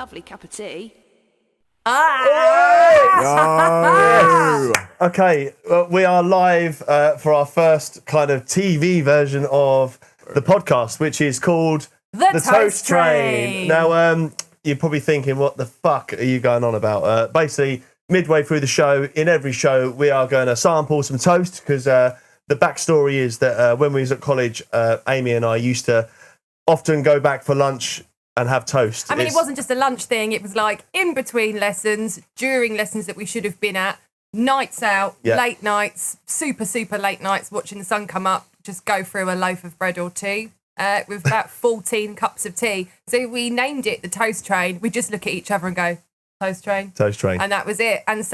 lovely cup of tea. Okay, we are live for our first kind of TV version of the podcast, which is called The Toast Train. Now, you're probably thinking, what the fuck are you going on about? Basically, midway through the show, in every show, we are going to sample some toast because the backstory is that when we was at college, Amy and I used to often go back for lunch and have toast. I mean, it wasn't just a lunch thing. It was like in between lessons, during lessons that we should have been at, nights out, late nights, super late nights, watching the sun come up, just go through a loaf of bread or two with about 14 cups of tea. So we named it the Toast Train. We just look at each other and go, Toast Train. Toast Train. And that was it. And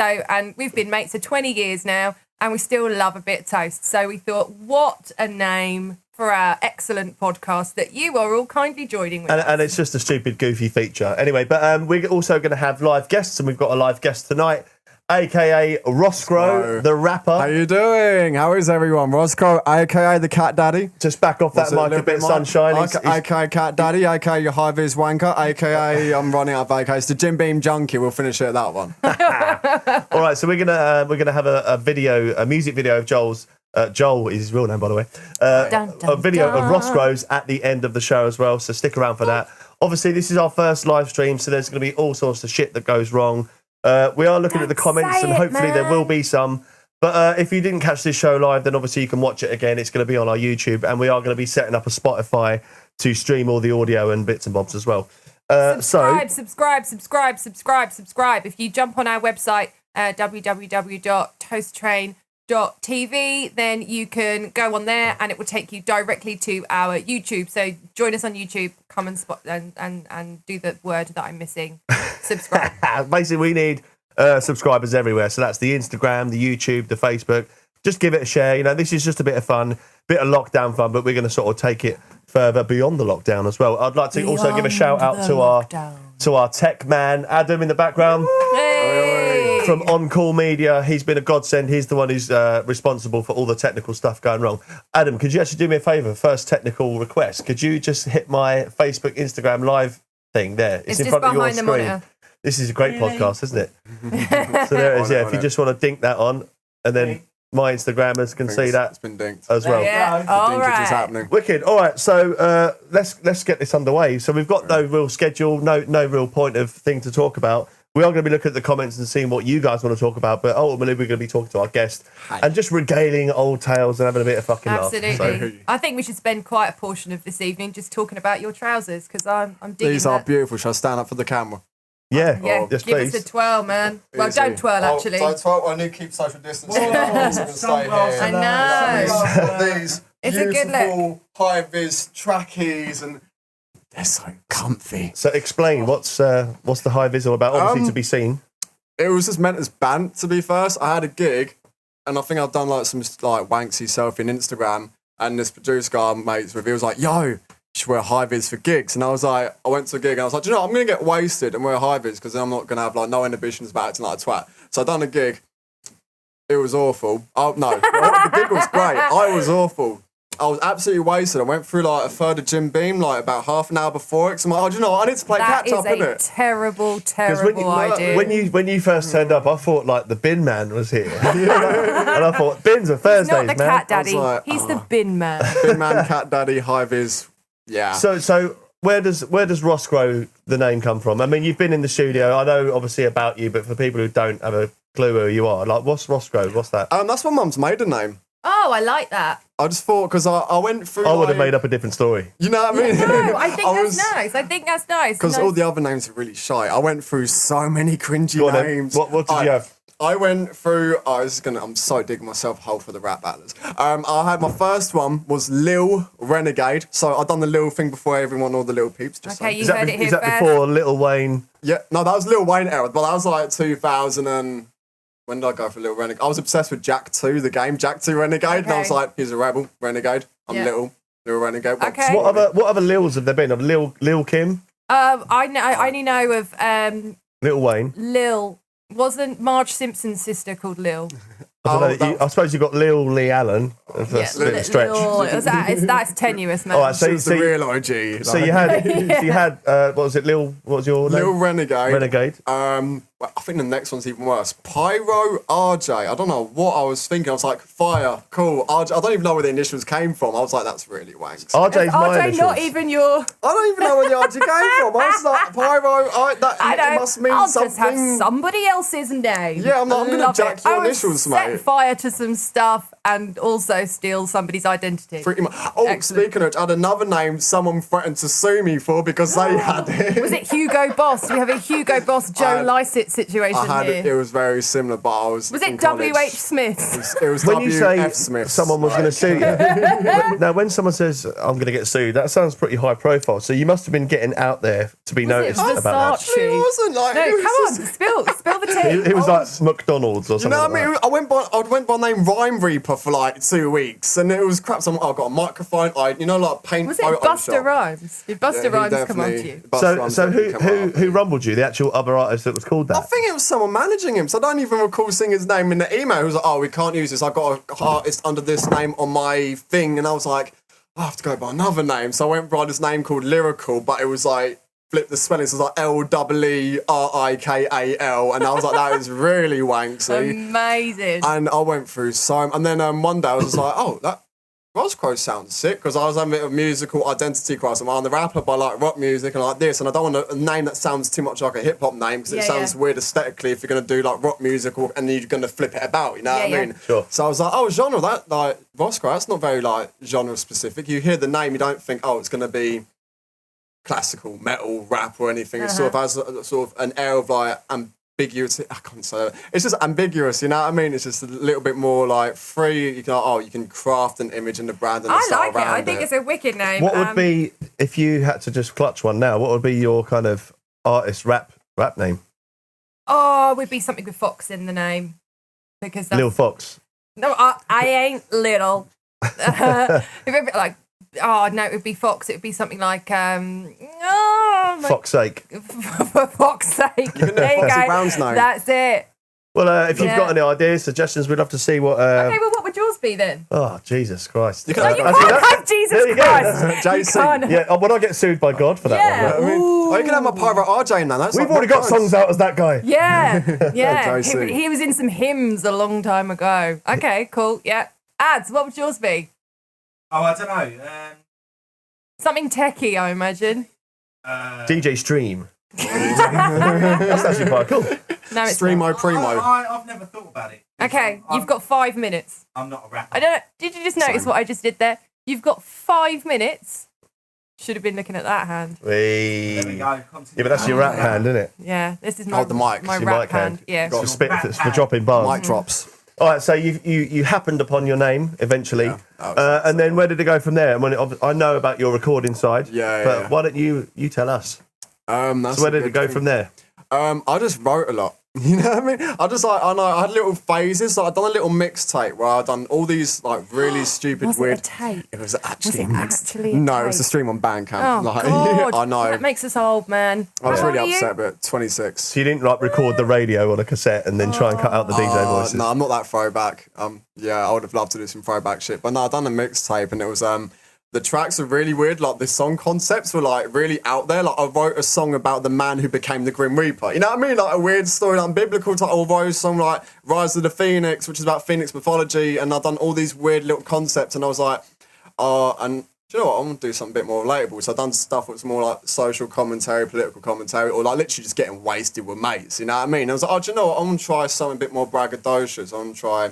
we've been mates for 20 years now, and we still love a bit of toast. So we thought, what a name for our excellent podcast that you are all kindly joining with us. And it's just a stupid, goofy feature. Anyway, but we're also going to have live guests, and we've got a live guest tonight, a.k.a. Roskrow, the rapper. How you doing? How is everyone? Roskrow, a.k.a. the Cat Daddy. Just back off that mic a bit, sunshine. A.k.a. Cat Daddy, a.k.a. your high-vis wanker, a.k.a. I'm running out of a.k.a. It's the Jim Beam Junkie. We'll finish it at that one. All right, so we're gonna have a music video of Joel's. Joel is his real name, by the way. A video of Roskrow's at the end of the show as well, so stick around for that. Obviously, this is our first live stream, so there's going to be all sorts of shit that goes wrong. We are looking at the comments, and hopefully there will be some. But if you didn't catch this show live, then obviously you can watch it again. It's going to be on our YouTube, and we are going to be setting up a Spotify to stream all the audio and bits and bobs as well. Subscribe. If you jump on our website, www.toasttrain.tv, then you can go on there and it will take you directly to our YouTube. So join us on YouTube, come and spot and do the word that I'm missing. Subscribe. Basically, we need subscribers everywhere. So that's the Instagram, the YouTube, the Facebook. Just give it a share. You know, this is just a bit of fun, bit of lockdown fun, but we're going to sort of take it further beyond the lockdown as well. I'd like to also give a shout out to our tech man, Adam, in the background. Hey! From On Call Media. He's been a godsend. He's the one who's responsible for all the technical stuff going wrong. Adam, could you actually do me a favour? First technical request. Could you just hit my Facebook, Instagram live thing there? It's in front of your screen. Monitor. This is a great podcast, isn't it? So there it is, yeah. If you just want to dink that on, and then my Instagrammers can see that it's been dinked as well. Yeah, all right. is happening. Wicked. All right, so let's get this underway. So we've got no real schedule, no real point of thing to talk about. We are going to be looking at the comments and seeing what you guys want to talk about, but ultimately we're going to be talking to our guest and just regaling old tales and having a bit of fucking Absolutely. laugh. So, I think we should spend quite a portion of this evening just talking about your trousers, because I'm digging These are beautiful. Shall I stand up for the camera? yeah, Yeah, yes, give please. us a twirl, man. Well, Easy. don't twirl, actually. So I twirl, I need to keep social distancing. Stay here. I know. These It's a good beautiful high-vis trackies and They're so comfy. So explain what's the high vis all about? Obviously to be seen. It was just meant as bant, to be first. I had a gig, and I think I've done like some like wanksy selfie on Instagram, and this producer guy, mates with, he was like, yo, you should wear high vis for gigs. And I was like, I went to a gig, and I was like, do you know what? I'm going to get wasted and wear high vis, because then I'm not going to have like no inhibitions about acting like a twat. So I done a gig. It was awful. Oh, no, the gig was great. I was awful. I was absolutely wasted. I went through like a third of Jim Beam, like about half an hour before it. So I'm like, oh, do you know what? I need to play catch up, innit? That is a terrible idea. When you first turned up, I thought like the bin man was here, and I thought bins are Thursdays, Not the man. cat daddy. like, He's the bin man. Bin man, cat daddy, high vis. Yeah. So where does Roskrow the name come from? I mean, you've been in the studio. I know obviously about you, but for people who don't have a clue who you are, like what's Roskrow? What's that? That's my mum's maiden name. Oh, I like that. I just thought, because I went through. I would have made up a different story. You know what I mean? No, I think that's nice. Because all the other names are really shy. I went through so many cringy Go on then. names. What did you have? I went through. I'm so digging myself a hole for the rap battles. I had my first one was Lil Renegade. So I'd done the Lil thing before everyone, all the little peeps. Just Okay, so. you heard it here Is that first. before Little Wayne? Yeah, no, that was Lil Wayne era, but that was like 2000 and. When did I go for Little Renegade? I was obsessed with Jack 2, the game, Jack 2 Renegade, and I was like, he's a rebel, Renegade. I'm Little Renegade. Okay. What other Lils have there been? Of Lil Kim, I only know of Little Wayne. Lil. Wasn't Marge Simpson's sister called Lil? don't know. I suppose you got Lil Lee Allen. That's a bit of a stretch. That's tenuous, man. All right, so It's the real OG. So you had what was it? What was your name? Lil Renegade. Renegade. Well, I think the next one's even worse. Pyro RJ. I don't know what I was thinking. I was like, fire, cool. RJ. I don't even know where the initials came from. I was like, that's really wanks. RJ's my RJ initials. not even your... I don't even know where the RJ came from. I was like, Pyro, it must mean I'll something. just have somebody else's name. Yeah, I'm going to jack your initials, set mate. fire to some stuff and also steal somebody's identity. Pretty much. Oh, Excellent. speaking of which, I had another name someone threatened to sue me for because they had it. Was it Hugo Boss? We have a Hugo Boss, Joe Lycett situation here. It was very similar, but I was. Was in it college. W.H. Smith? It was When you say W.F. Smith. someone was going to sue you, now when someone says I'm going to get sued, that sounds pretty high profile. So you must have been getting out there to be noticed it about Versace? It wasn't like. No, it was come on, just- spill the tea. that. It was like McDonald's or You something. know what like I mean? that. I went by the name Rhyme Reaper for like 2 weeks, and it was crap. So I got a microphone. like paint. Was photo it Buster shop. Rhymes? Did Buster Rhymes come on to you? So who rumbled you? The actual other artist that was called I that? think it was someone managing him, so I don't even recall seeing his name in the email. He was like, "Oh, we can't use this. I got an artist under this name on my thing," and I was like, "I have to go by another name." So I went by this name called Lyrical, but it was like flip the spelling, so it was like LEERIKAL, and I was like, "That is really wanksy." Amazing. And I went through and then one day I was just like, "Oh, that Roskrow sounds sick," because I was having a bit of musical identity crisis. I'm the rapper, but I like rock music and like this, and I don't want a name that sounds too much like a hip hop name because it sounds weird aesthetically if you're going to do like rock music and then you're going to flip it about, you know what I mean? Sure. So I was like, oh, genre, that like Roskrow, that's not very like genre specific. You hear the name, you don't think, oh, it's going to be classical, metal, rap or anything. It sort of has a sort of an air of like ambiguity. I can't say it. It's just ambiguous, you know what I mean? It's just a little bit more like free. You can craft an image and a brand and a I style like it. around I think it's a wicked name. What would be, if you had to just clutch one now, what would be your kind of artist rap name? Oh, it would be something with Fox in the name. Because that's... Lil Fox. No, I ain't little. If it, like, oh, no, it would be Fox. It would be something like... Fox's sake. For Fox's sake. There you Foxy go. Brown's name. That's it. Well, if you've got any ideas, suggestions, we'd love to see what... Okay, well, what would yours be then? Oh, Jesus Christ. You can No, you can't have Jesus there you go. Christ. You JC. can't. Yeah, when I get sued by God for that Yeah. one. Right? Oh, you can have my Pyro RJ now. That's We've like already got Rockrow. songs out as that guy. Yeah, yeah. JC. He was in some hymns a long time ago. Okay, cool. Yeah. Ads, what would yours be? Oh, I don't know. Something techie, I imagine. DJ Stream. That's actually quite cool. No, it's Streamo not. Primo. I've never thought about it. Okay, you've got 5 minutes. I'm not a rapper. I don't know. Did you just notice what I just did there? You've got 5 minutes. Should have been looking at that hand. There we Yeah, go. but that's your rap hand, isn't it? Yeah, this is my, Hold the mic. my It's your rap mic hand. hand. Yeah. For spit, for dropping bars. Mic drops. All right, so you happened upon your name eventually, and then where did it go from there? And I know about your recording side, but why don't you tell us? That's So where a did it good go thing. from there? I just wrote a lot. You know what I mean? I had little phases. Like I'd done a little mixtape where I'd done all these like really stupid, Was weird. it a tape? It was actually Was it actually a no, it was a tape? stream on Bandcamp. Oh, like, God. I know. That makes us old, man. I was How really old are you? upset, but 26. So you didn't like record the radio on a cassette and then try and cut out the DJ voices? No, I'm not that throwback. Yeah, I would have loved to do some throwback shit, but no, I'd done a mixtape and it was the tracks are really weird. Like the song concepts were like really out there. Like I wrote a song about the man who became the Grim Reaper. You know what I mean? Like a weird story, like biblical title. I wrote a song like Rise of the Phoenix, which is about Phoenix mythology, and I've done all these weird little concepts. And I was like, and do you know what? I'm gonna do something a bit more relatable. So I've done stuff that's more like social commentary, political commentary, or like literally just getting wasted with mates. You know what I mean? I was like, oh, do you know what? I'm gonna try something a bit more braggadocious. I'm gonna try a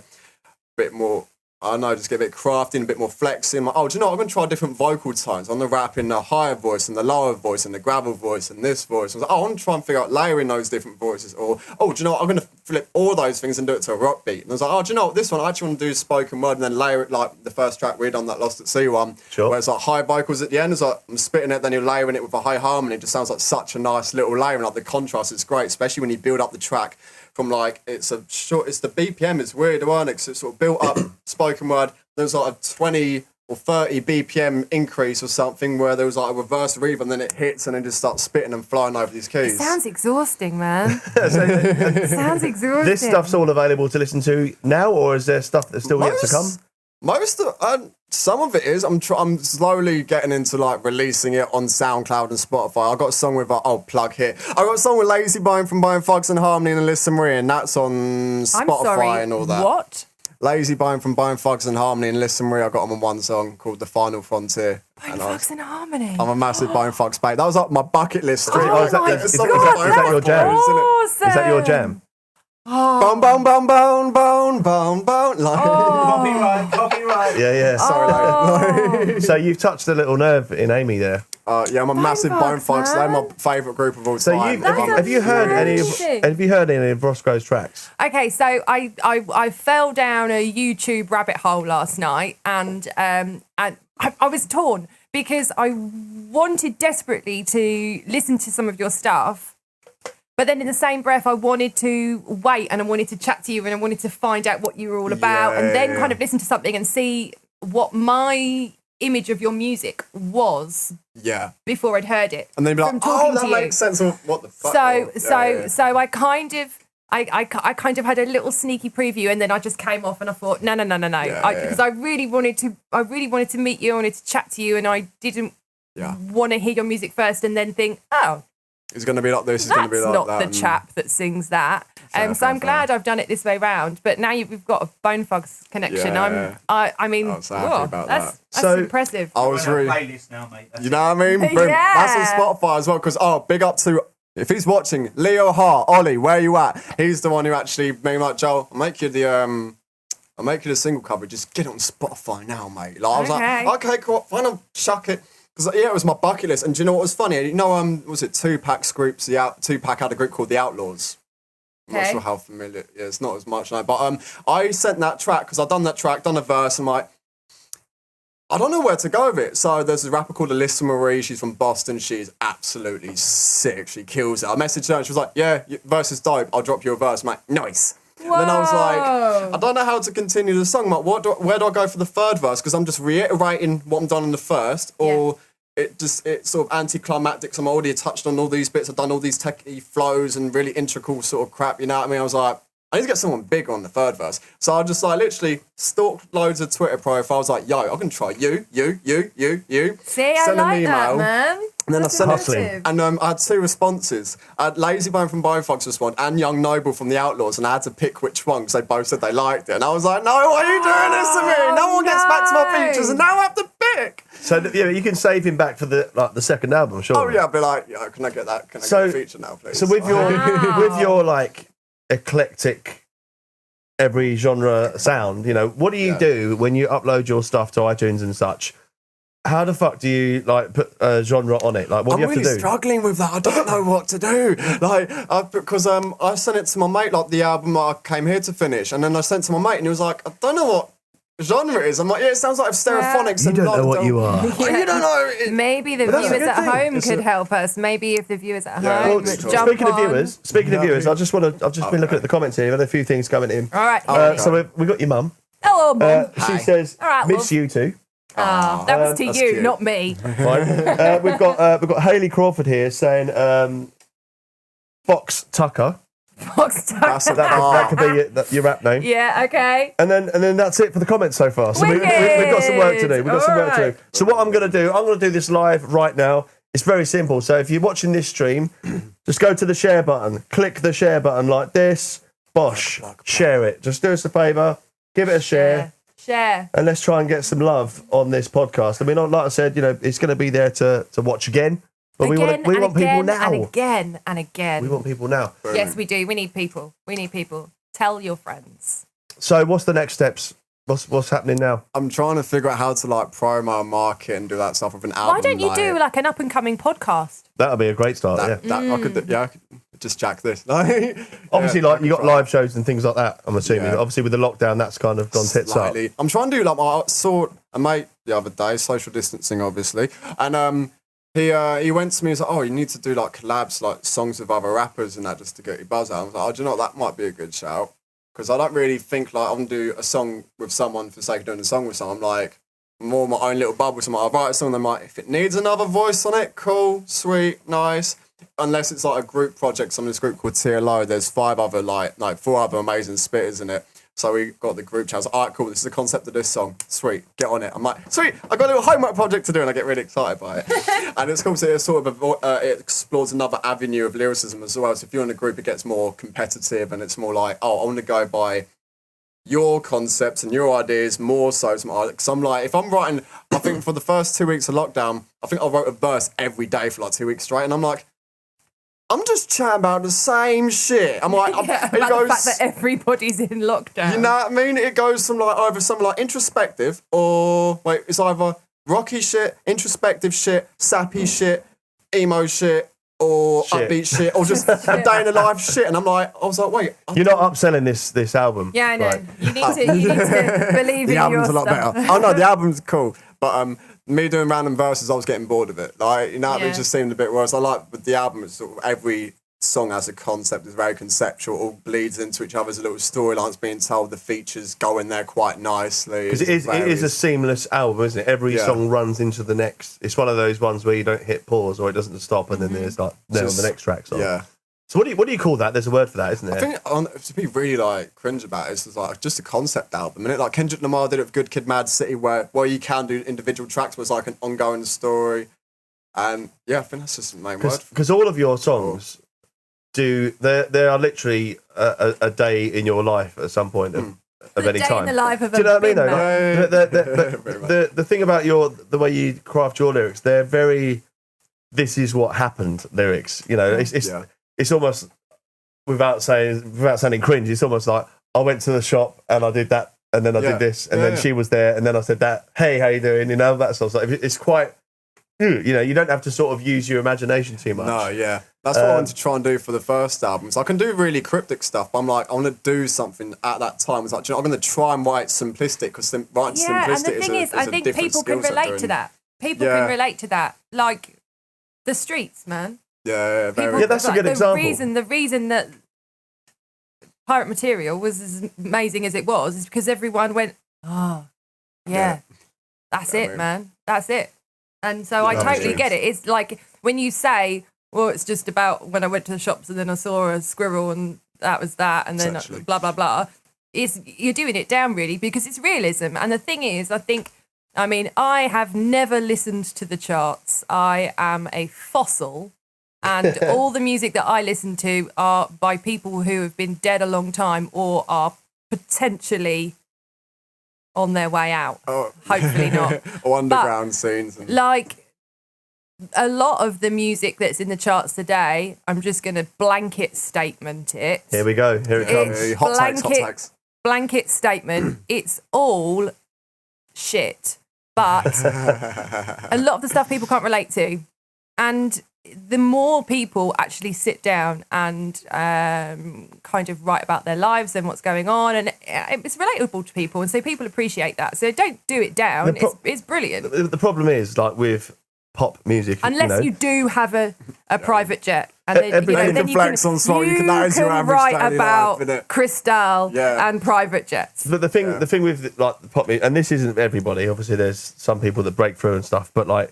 bit more. I don't know, just get a bit crafting, a bit more flexing. Like, oh, do you know what? I'm going to try different vocal tones. I'm going to rap in the higher voice and the lower voice and the gravel voice and this voice. I was like, oh, I want to try and figure out layering those different voices. Or, oh, do you know what? I'm going to flip all those things and do it to a rock beat. And I was like, oh, do you know what? This one, I actually want to do spoken word and then layer it like the first track we did on that Lost at Sea one. Sure. Where it's like high vocals at the end. It's like I'm spitting it, then you're layering it with a high harmony. It just sounds like such a nice little layer. And like the contrast is great, especially when you build up the track from like, it's the BPM is weird, isn't it? 'Cause it's sort of built up spoken word. There's like a 20 or 30 BPM increase or something where there was like a reverse reverb and then it hits and then just starts spitting and flying over these keys. It sounds exhausting, man. It sounds exhausting. This stuff's all available to listen to now, or is there stuff that's still yet to come? Some of it is. I'm slowly getting into like releasing it on SoundCloud and Spotify. I got a song with plug here. I got a song with Lazy Bone from Bone Thugs and Harmony and Alyssa Marie, and that's on Spotify and all that. What? Lazy Bone from Bone Thugs and Harmony and Alyssa Marie. I got them on one song called The Final Frontier. Bone Thugs and Harmony. I'm a massive Bone Thugs fan. That was like my bucket list. Is that your jam? Awesome. Is that your jam? Bone, bone, bone, bone, bone, bone, bone. Like, Copyright. Yeah. Sorry, So you've touched a little nerve in Amy there. yeah, I'm a massive Bone Thugs. They're my favourite group of all So time. have you heard any of Roskrow's tracks? Okay, so I fell down a YouTube rabbit hole last night, and I was torn because I wanted desperately to listen to some of your stuff. But then in the same breath, I wanted to wait and I wanted to chat to you and I wanted to find out what you were all about and then kind of listen to something and see what my image of your music was before I'd heard it. And then be like, that makes sense of what the fuck. So I kind of had a little sneaky preview and then I just came off and I thought, no. Because I really wanted to meet you, I wanted to chat to you and I didn't want to hear your music first and then think, it's going to be like this, it's going to be like that. That's not the chap that sings that. So I'm glad I've done it this way round. But now we've got a Bone Thugs connection. I mean, I'm so happy about that's So, impressive. I was really... playlist now, mate. You know what I mean? Boom. That's on Spotify as well. Because, big up to... If he's watching, Leo Hart, Ollie, where you at? He's the one who actually made me like, Joel, I'll make you the single cover. Just get it on Spotify now, mate. Like, I was like, okay, cool. Fine, I'll chuck it. Because, it was my bucket list. And do you know what was funny? You know, was it Tupac's groups? Tupac had a group called The Outlaws. I'm not sure how familiar it is. Not as much now. But I sent that track, because I'd done that track, done a verse, and like, I don't know where to go with it. So there's a rapper called Alyssa Marie. She's from Boston. She's absolutely sick. She kills it. I messaged her and she was like, yeah, your verse is dope. I'll drop you a verse. I'm like, nice. Whoa. Then I was like, I don't know how to continue the song. I'm like, where do I go for the third verse? Because I'm just reiterating what I'm done in the first, or it's sort of anticlimactic. So I'm already touched on all these bits. I've done all these techie flows and really integral sort of crap. You know what I mean? I was like, I need to get someone big on the third verse. So I just like literally stalked loads of Twitter profiles. Like, yo, I can try you. See, I like that, man. And then That's I sent impressive. and I had two responses. I had Lazy Bone from Bone Thugs respond and Young Noble from The Outlaws, and I had to pick which one because they both said they liked it. And I was like, no, why are you doing this to me? No one gets back to my features, and now I have to pick. So you can save him back for the second album, sure. Oh yeah, I'd be like, can I get that? Can I get a feature now, please? So with your like eclectic, every genre sound, what do you do when you upload your stuff to iTunes and such? How the fuck do you like put a genre on it? Like, what do you have to do? I'm really struggling with that. I don't know what to do. Like, because I sent it to my mate, like the album I came here to finish, and then I sent it to my mate, and he was like, I don't know what genre it is. I'm like, it sounds like stereophonics. You and don't know what you are. You don't know. Maybe the viewers at home could help us. Maybe if the viewers at home jump speaking of viewers, I've just been looking at the comments here. I've had a few things coming in. All right. So we got your mum. Hello, Mum. She says, All right, miss love. you too. That was to you, cute. not me. Right. We've got Hayley Crawford here saying Fox Tucker. Fox Tucker. That could be your rap name. Yeah, okay. And then that's it for the comments so far. So we've got some work to do. So what I'm going to do this live right now. It's very simple. So if you're watching this stream, just go to the share button, click the share button like this, bosh, share it. Just do us a favour, give it a share. Share. And let's try and get some love on this podcast. I mean, like I said, it's going to be there to watch again. But we want people now. And again. We want people now. Yes, we do. We need people. Tell your friends. So what's the next steps? What's happening now? I'm trying to figure out how to like promo and market and do that stuff with an album. Why don't you do like an up and coming podcast? That'll be a great start. I could just jack this. Obviously, you got live shows and things like that. I'm assuming. Yeah. Obviously, with the lockdown, that's kind of gone tits up. I'm trying to do like I saw a mate the other day, social distancing, obviously, and he went to me and was like, oh, you need to do like collabs, like songs with other rappers and that, just to get your buzz out. I was like, oh, do you know what? That might be a good shout. Because I don't really think like I'm going to do a song with someone for the sake of doing a song with someone. I'm like, more my own little bubble. So I write a song, and I'm like, if it needs another voice on it, cool, sweet, nice. Unless it's like a group project, so I'm in this group called TLO. There's 4 other amazing spitters in it. So we got the group chat. I was like, all right, cool, this is the concept of this song. Sweet, get on it. I'm like, sweet, I got a little homework project to do, and I get really excited by it. And it's cool, so it sort of it explores another avenue of lyricism as well. So if you're in a group, it gets more competitive, and it's more like, oh, I want to go by your concepts and your ideas more so. Because I'm like, if I'm writing, I think for the first 2 weeks of lockdown, I think I wrote a verse every day for like 2 weeks straight, and I'm like, I'm just chatting about the same shit. I'm like, The fact that everybody's in lockdown. You know what I mean? It goes from like either something like introspective or it's either rocky shit, introspective shit, sappy shit, emo shit, or upbeat shit, or just a day in the life shit. And I was like, wait, you're not upselling this album. Yeah, I know. Right. You need to believe the in album's your a lot stuff. better. Oh no, the album's cool, but me doing random verses, I was getting bored of it. Like, you know what I mean? It just seemed a bit worse. I like with the album, it's sort of every song has a concept, is very conceptual, all bleeds into each other's little storylines being told, the features go in there quite nicely. Because it is a seamless album, isn't it? Every song runs into the next. It's one of those ones where you don't hit pause or it doesn't stop, and then there's like on the next track. So. Yeah. So what do you call that? There's a word for that, isn't there? I think to be really like cringe about it, it's like just a concept album, and like Kendrick Lamar did it with Good Kid, Mad City, where you can do individual tracks, but it's like an ongoing story. And yeah, I think that's just the main word. Because all of your songs they are literally a day in your life at some point of any time. In the life of do you know what I mean? Though? The thing about the way you craft your lyrics, they're very "this is what happened" lyrics. You know, it's almost without sounding cringe. It's almost like I went to the shop and I did that, and then I did this, and then she was there, and then I said that. Hey, how you doing? You know, that sort of stuff. It's quite. You know, you don't have to sort of use your imagination too much. No, yeah. That's what I wanted to try and do for the first album. So I can do really cryptic stuff, but I'm like, I want to do something at that time. It's like, I'm going to try and write simplistic, because writing simplistic and the thing is, I think people can relate to that. People can relate to that. Like, the streets, man. Yeah, that's a good example. The reason that Pirate Material was as amazing as it was is because everyone went, that's it, man. That's it. And so I totally get it. It's like when you say, well, it's just about when I went to the shops and then I saw a squirrel and that was that, and then blah, blah, blah. You're doing it down really because it's realism. And the thing is, I have never listened to the charts. I am a fossil. And all the music that I listen to are by people who have been dead a long time or are potentially on their way out. Hopefully not. Or underground scenes. Like, a lot of the music that's in the charts today, I'm just going to blanket statement it. Here we go. Here it comes. Hot takes. Blanket statement. It's all shit. But a lot of the stuff people can't relate to. And the more people actually sit down and kind of write about their lives and what's going on, and it's relatable to people, and so people appreciate that. So don't do it down. It's brilliant. The problem is, like with pop music, unless you do have a private jet, and then, then you can flex on song. You can write about Cristal and private jets. But the thing with like the pop music, and this isn't everybody. Obviously, there's some people that break through and stuff, but like.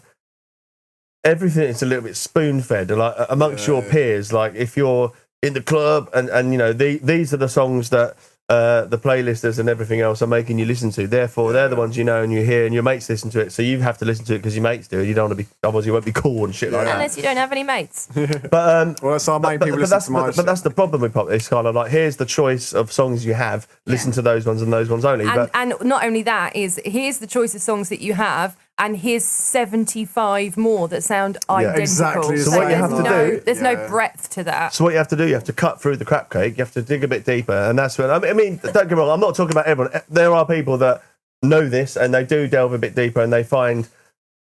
Everything is a little bit spoon-fed, like amongst your peers. Like if you're in the club, and you know these are the songs that the playlisters and everything else are making you listen to. Therefore, they're the ones you know and you hear, and your mates listen to it. So you have to listen to it because your mates do. You don't want to be, otherwise you won't be cool and shit like that. Unless you don't have any mates. But that's our main people listen to my shit. But that's the problem with pop. It's kind of like, here's the choice of songs you have. Listen to those ones and those ones only. And not only that, here's the choice of songs that you have. And here's 75 more that sound identical. Exactly. So what you have to do... There's no breadth to that. So what you have to do, you have to cut through the crap cake. You have to dig a bit deeper. And that's when... I mean, don't get me wrong, I'm not talking about everyone. There are people that know this and they do delve a bit deeper and they find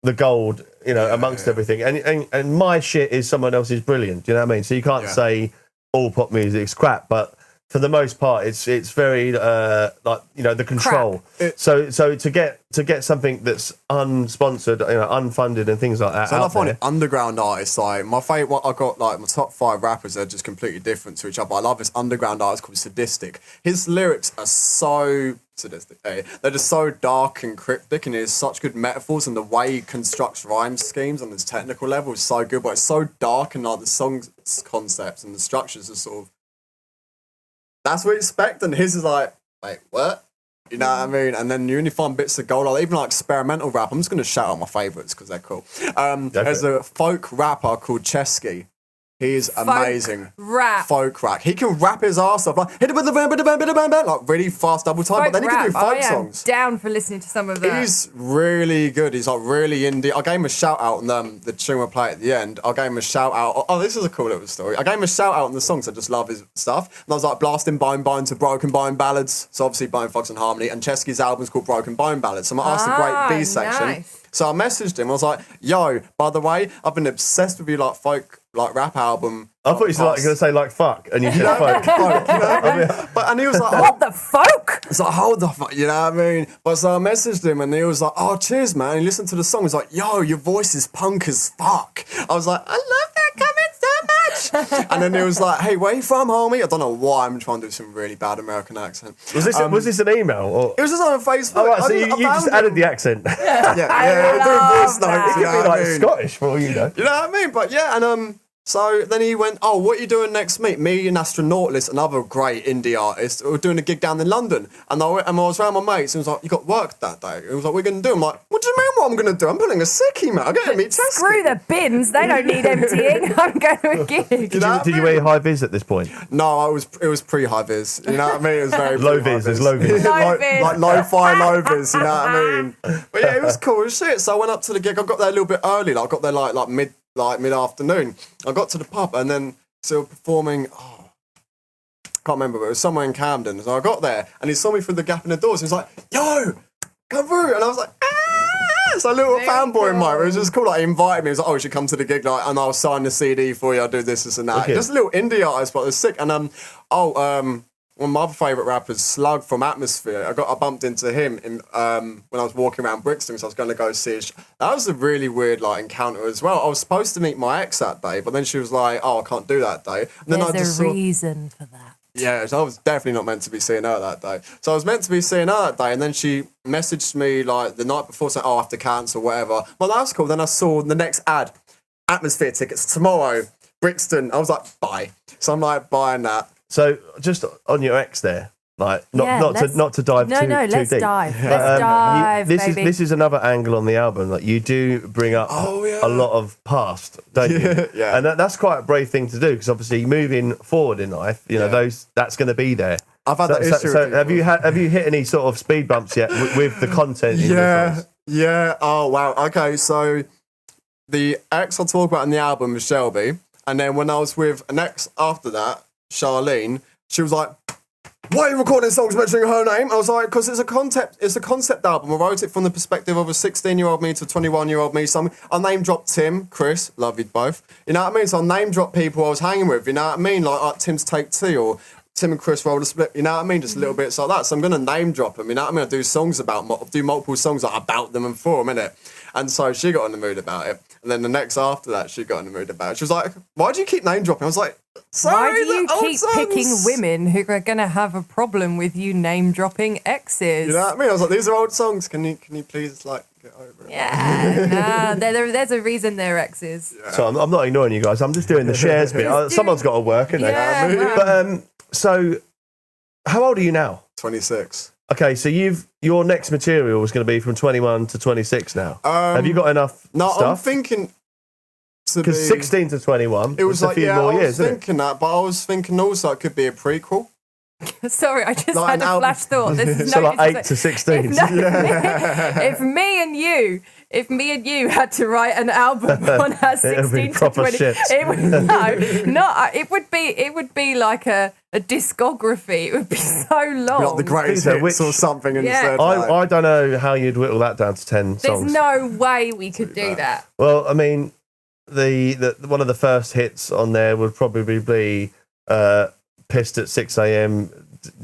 the gold, amongst everything. And my shit is someone else's brilliant. Do you know what I mean? So you can't say all pop music's crap, but... for the most part, it's very like the control. So to get something that's unsponsored, unfunded and things like that. So I find there, it underground artists like my favourite. What I got like my top 5 rappers are just completely different to each other. I love this underground artist called Sadistic. His lyrics are so sadistic. They're just so dark and cryptic, and he has such good metaphors, and the way he constructs rhyme schemes on this technical level is so good. But it's so dark, and like the song's concepts and the structures are sort of. That's what you expect, and his is like, wait, what? You know what I mean? And then you only find bits of gold, like even like experimental rap. I'm just going to shout out my favourites because they're cool. There's a folk rapper called Chesky. He's amazing. Folk rap. He can rap his ass off, like hit it with the like really fast double time. But then he can do folk songs. Down for listening to some of that. He's really good. He's like really indie. I gave him a shout out on the tune we'll play at the end. I gave him a shout out. Oh, this is a cool little story. I gave him a shout out on the songs. I just love his stuff. And I was like blasting Bone Bone to Broken Bone Ballads. So obviously Bone Thugs and Harmony. And Chesky's album's called Broken Bone Ballads. So I asked the great B section. Nice. So I messaged him. I was like, yo, by the way, I've been obsessed with your like folk like rap album. I thought you were going to say like fuck, and you said folk. And he was like, what the fuck? It's like, hold the fuck, you know what I mean? But so I messaged him and he was like, oh, cheers, man. He listened to the song. He was like, yo, your voice is punk as fuck. I was like, I love that comment so much. And then he was like, hey, where you from, homie? I don't know why I'm trying to do some really bad American accent. Was this an email? Or? It was just on Facebook. Oh, right, so you just added the accent. Yeah, doing voice notes. It could be like Scottish for all you know. You know what I mean? But yeah, and so then he went, oh, what are you doing next, mate? Me and Astronautless, another great indie artist, were doing a gig down in London. And I was around my mates and was like, you got work that day? He was like, what are we going to do? I'm like, what do you mean what I'm going to do? I'm putting a sickie, mate. I'm going to meet Chesky. Screw the bins. They don't need emptying. I'm going to a gig. Did you wear high vis at this point? No, it was pre-high vis. You know what I mean? It was very low vis. There's low vis. Like lo-fi low vis, you know what I mean? But yeah, it was cool as shit. So I went up to the gig. I got there a little bit early. Like I got there like mid-afternoon. I got to the pub and then still performing, can't remember, but it was somewhere in Camden. So I got there and he saw me through the gap in the doors. He was like, yo, come through. And I was like, ah! So a little fanboy in mine. It was just cool. Like, he invited me. He was like, oh, you should come to the gig, like, and I'll sign the CD for you. I'll do this and that. Okay. Just a little indie artist, but it was sick. And one of my other favourite rappers, Slug from Atmosphere, I bumped into him when I was walking around Brixton, so I was going to go see his That was a really weird encounter as well. I was supposed to meet my ex that day, but then she was like, oh, I can't do that day. And then There's a reason for that. Yeah, so I was definitely not meant to be seeing her that day. So I was meant to be seeing her that day, and then she messaged me the night before saying, oh, I have to cancel, whatever. Well, that's cool. Then I saw the next ad, Atmosphere tickets tomorrow, Brixton. I was like, bye. So I'm like, buying that. So just on your ex there, not to dive too deep. Let's dive. Let's dive, baby. This is another angle on the album. Like you do bring up a lot of past, don't you? Yeah. And that's quite a brave thing to do because obviously moving forward in life, that's going to be there. I've had that issue. So have you hit any sort of speed bumps yet with the content? Yeah. Oh wow. Okay. So the ex I talk about in the album is Shelby, and then when I was with an ex after that, Charlene, she was like, why are you recording songs mentioning her name? I was like, because it's a concept album. I wrote it from the perspective of a 16-year-old me to a 21-year-old me. So I name dropped Tim, Chris, love you both. You know what I mean? So I name dropped people I was hanging with, you know what I mean? Like Tim's Take Two or Tim and Chris roll a split, you know what I mean? Just little bits like that. So I'm going to name drop them, you know what I mean? I do multiple songs about them and for them, innit? And so she got in the mood about it. And then the next after that, she got in the mood about it. She was like, why do you keep name dropping? I was like, sorry, why do you keep picking women who are going to have a problem with you name dropping exes? You know what I mean? I was like, these are old songs. Can you please get over it? Yeah, there's a reason they're exes. Yeah. So I'm not ignoring you guys. I'm just doing the shares bit. Someone's got to work, isn't they? But so, how old are you now? 26. Okay, so your next material is going to be from 21 to 26 now. Have you got enough stuff? No, I'm thinking because 16 to 21. It was a few more years. I was thinking that, but I was thinking also it could be a prequel. Sorry, I just had a flash thought. This is so 8 to 16. If me and you had to write an album on our 16 to 20, it would be like a discography. It would be so long. Like the greatest hits or something instead. I don't know how you'd whittle that down to 10 songs. There's no way we could do that. Well, I mean, the one of the first hits on there would probably be pissed at 6 a.m.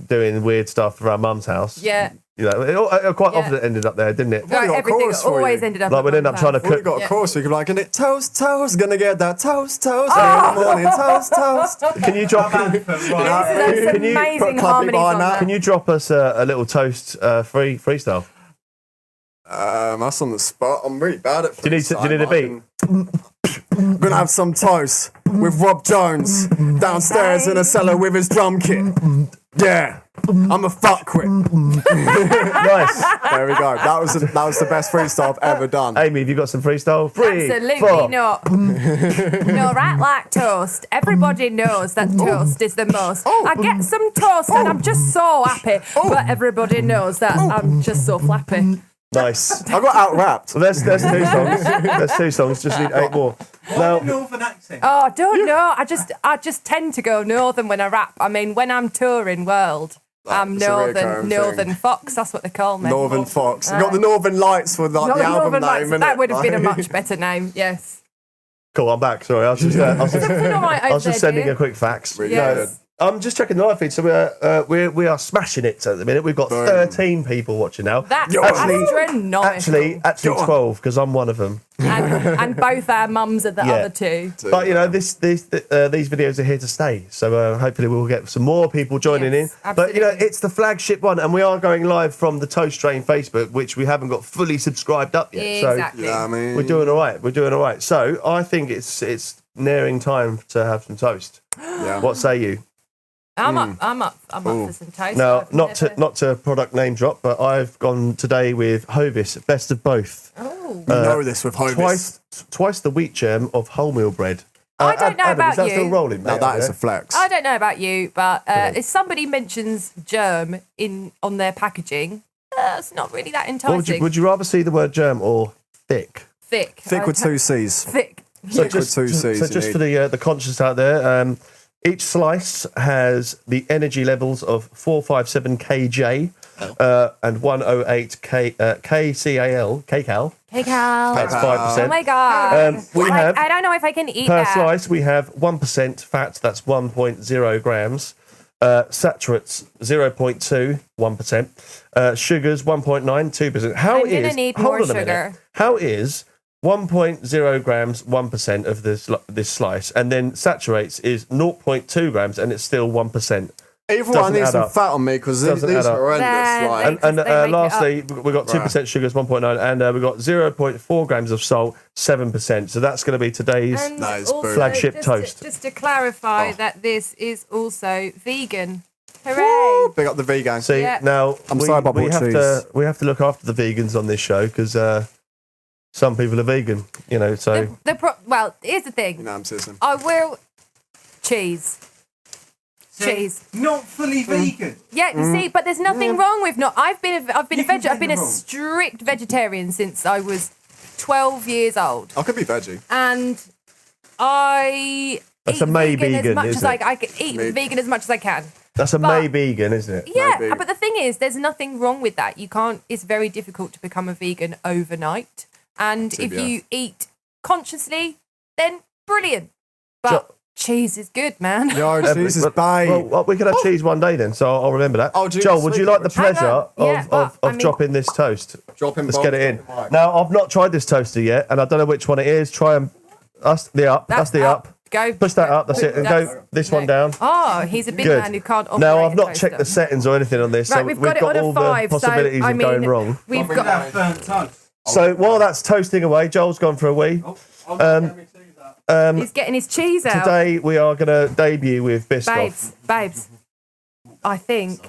doing weird stuff around mum's house. Yeah. You know, it quite often it ended up there, didn't it? Right, got a everything chorus for always you. ended up. Like at we'd end up mum's trying to house. We cook. got a Yeah. course. We could be like, and it toast, gonna get that toast in the morning, toast. Can you drop? There's Can some you amazing put Clubby harmonies behind on that? that. Can you drop us a little toast freestyle? That's on the spot. I'm really bad at. Do you need a beat? I'm gonna have some toast with Rob Jones downstairs in a cellar with his drum kit. Yeah, I'm a fuckwit. Nice. There we go. That was the best freestyle I've ever done. Amy, have you got some freestyle? 3, Absolutely 4. not. No, right like toast. Everybody knows that toast is the most. I get some toast and I'm just so happy. But everybody knows that I'm just so flappy. Nice. I got out rapped. Well, there's 2 songs. There's 2 songs. Just need 8 more. Now, Northern accent. Oh, I don't know. I just tend to go northern when I rap. I mean, when I'm touring world, I'm It's a recurring northern thing. Fox. That's what they call me. Northern Fox. You got the Northern Lights for like Not the the album Northern name. Lights. innit? That would have been a Like- much better name. Yes. cool. I'm back. Sorry, I was just Put all right I was over just there, sending dear. a quick fax. Really Yes. good. I'm just checking the live feed. So we are smashing it at the minute. We've got Boom. 13 people watching now. That's Actually- astronomical. Actually 12 because I'm one of them. and both our mums are the Yeah. other two. But you know, these videos are here to stay. So hopefully we'll get some more people joining Yes, in. But you know, absolutely. it's the flagship one, and we are going live from the Toast Train Facebook, which we haven't got fully subscribed up yet. Exactly. Yeah, I mean, So we're doing all right. We're doing all right. So I think it's nearing time to have some toast. yeah. What say you? I'm up for some toast. Now, I've not never- to product name drop, but I've gone today with Hovis, best of both. Oh. We know this with Hovis. Twice the wheat germ of wholemeal bread. I don't know Adam, about is that you. still rolling? Now mate, that over is there? a flex. I don't know about you, but if somebody mentions germ on their packaging, it's not really that enticing. Would you rather see the word germ or thick? Thick. Thick with 2 C's. Thick. So Thick with 2 C's. So just for the conscious out there, each slice has the energy levels of 457 kJ and 108 kcal. Kcal. That's 5%. Oh my god. We have I don't know if I can eat per that. slice we have 1% fat. That's 1.0 grams. Saturates 0.2, 1%. Sugars 1.9, 2%. I'm gonna need more hold on a sugar. minute. How is 1.0 grams 1% of this slice, and then saturates is 0.2 grams, and it's still 1%. Either Doesn't one needs add some up. fat on me because these Doesn't add are up. horrendous. Nah, Like, they- And Just make it lastly, we've got 2% Right. sugars, 1.9, and we've got 0.4 grams of salt, 7%. So that's going to be today's. And That is also, boom. Flagship just toast. just to clarify Oh. that this is also vegan. Hooray! big up the vegan. See, Yeah. now I'm sorry about we bought have cheese. we have to look after the vegans on this show because some people are vegan, you know. So Well, here's the thing. You know, I'm serious. I will cheese. Cheese. Not fully vegan. Yeah, you see, but there's nothing wrong with not. I've been You can I've been a take them wrong. strict vegetarian since I was 12 years old, I could be veggie. and I That's eat a May vegan as vegan, much as isn't it? I can eat May- vegan as much as I can. that's a But- May vegan, isn't it? Yeah, Maybe. but the thing is, there's nothing wrong with that. You can't. It's very difficult to become a vegan overnight, and if TBF. you eat consciously, then brilliant. But Jo- cheese is good, man. Yo, cheese is But- babe. well, we could have cheese one day then, so I'll remember that. Oh, do you- Joel, would you like the Hang on. pleasure Yeah, but, of I mean- dropping this toast? Dropping Let's bombs get it in. on the mic. Now, I've not tried this toaster yet, and I don't know which one it is. Try and that's the up. That's the up. Go. Push that up. That's it. And go this one down. Oh, he's a big Good. man who can't operate Now, I've a not checked the toaster. settings or anything on this, Right, so we've got it on all a 5, the possibilities so, I of mean, going wrong. We've Bring got. that burnt toast. So while that's toasting away, Joel's gone for a wee. He's getting his cheese out. Today we are going to debut with Biscoff. Babes. I think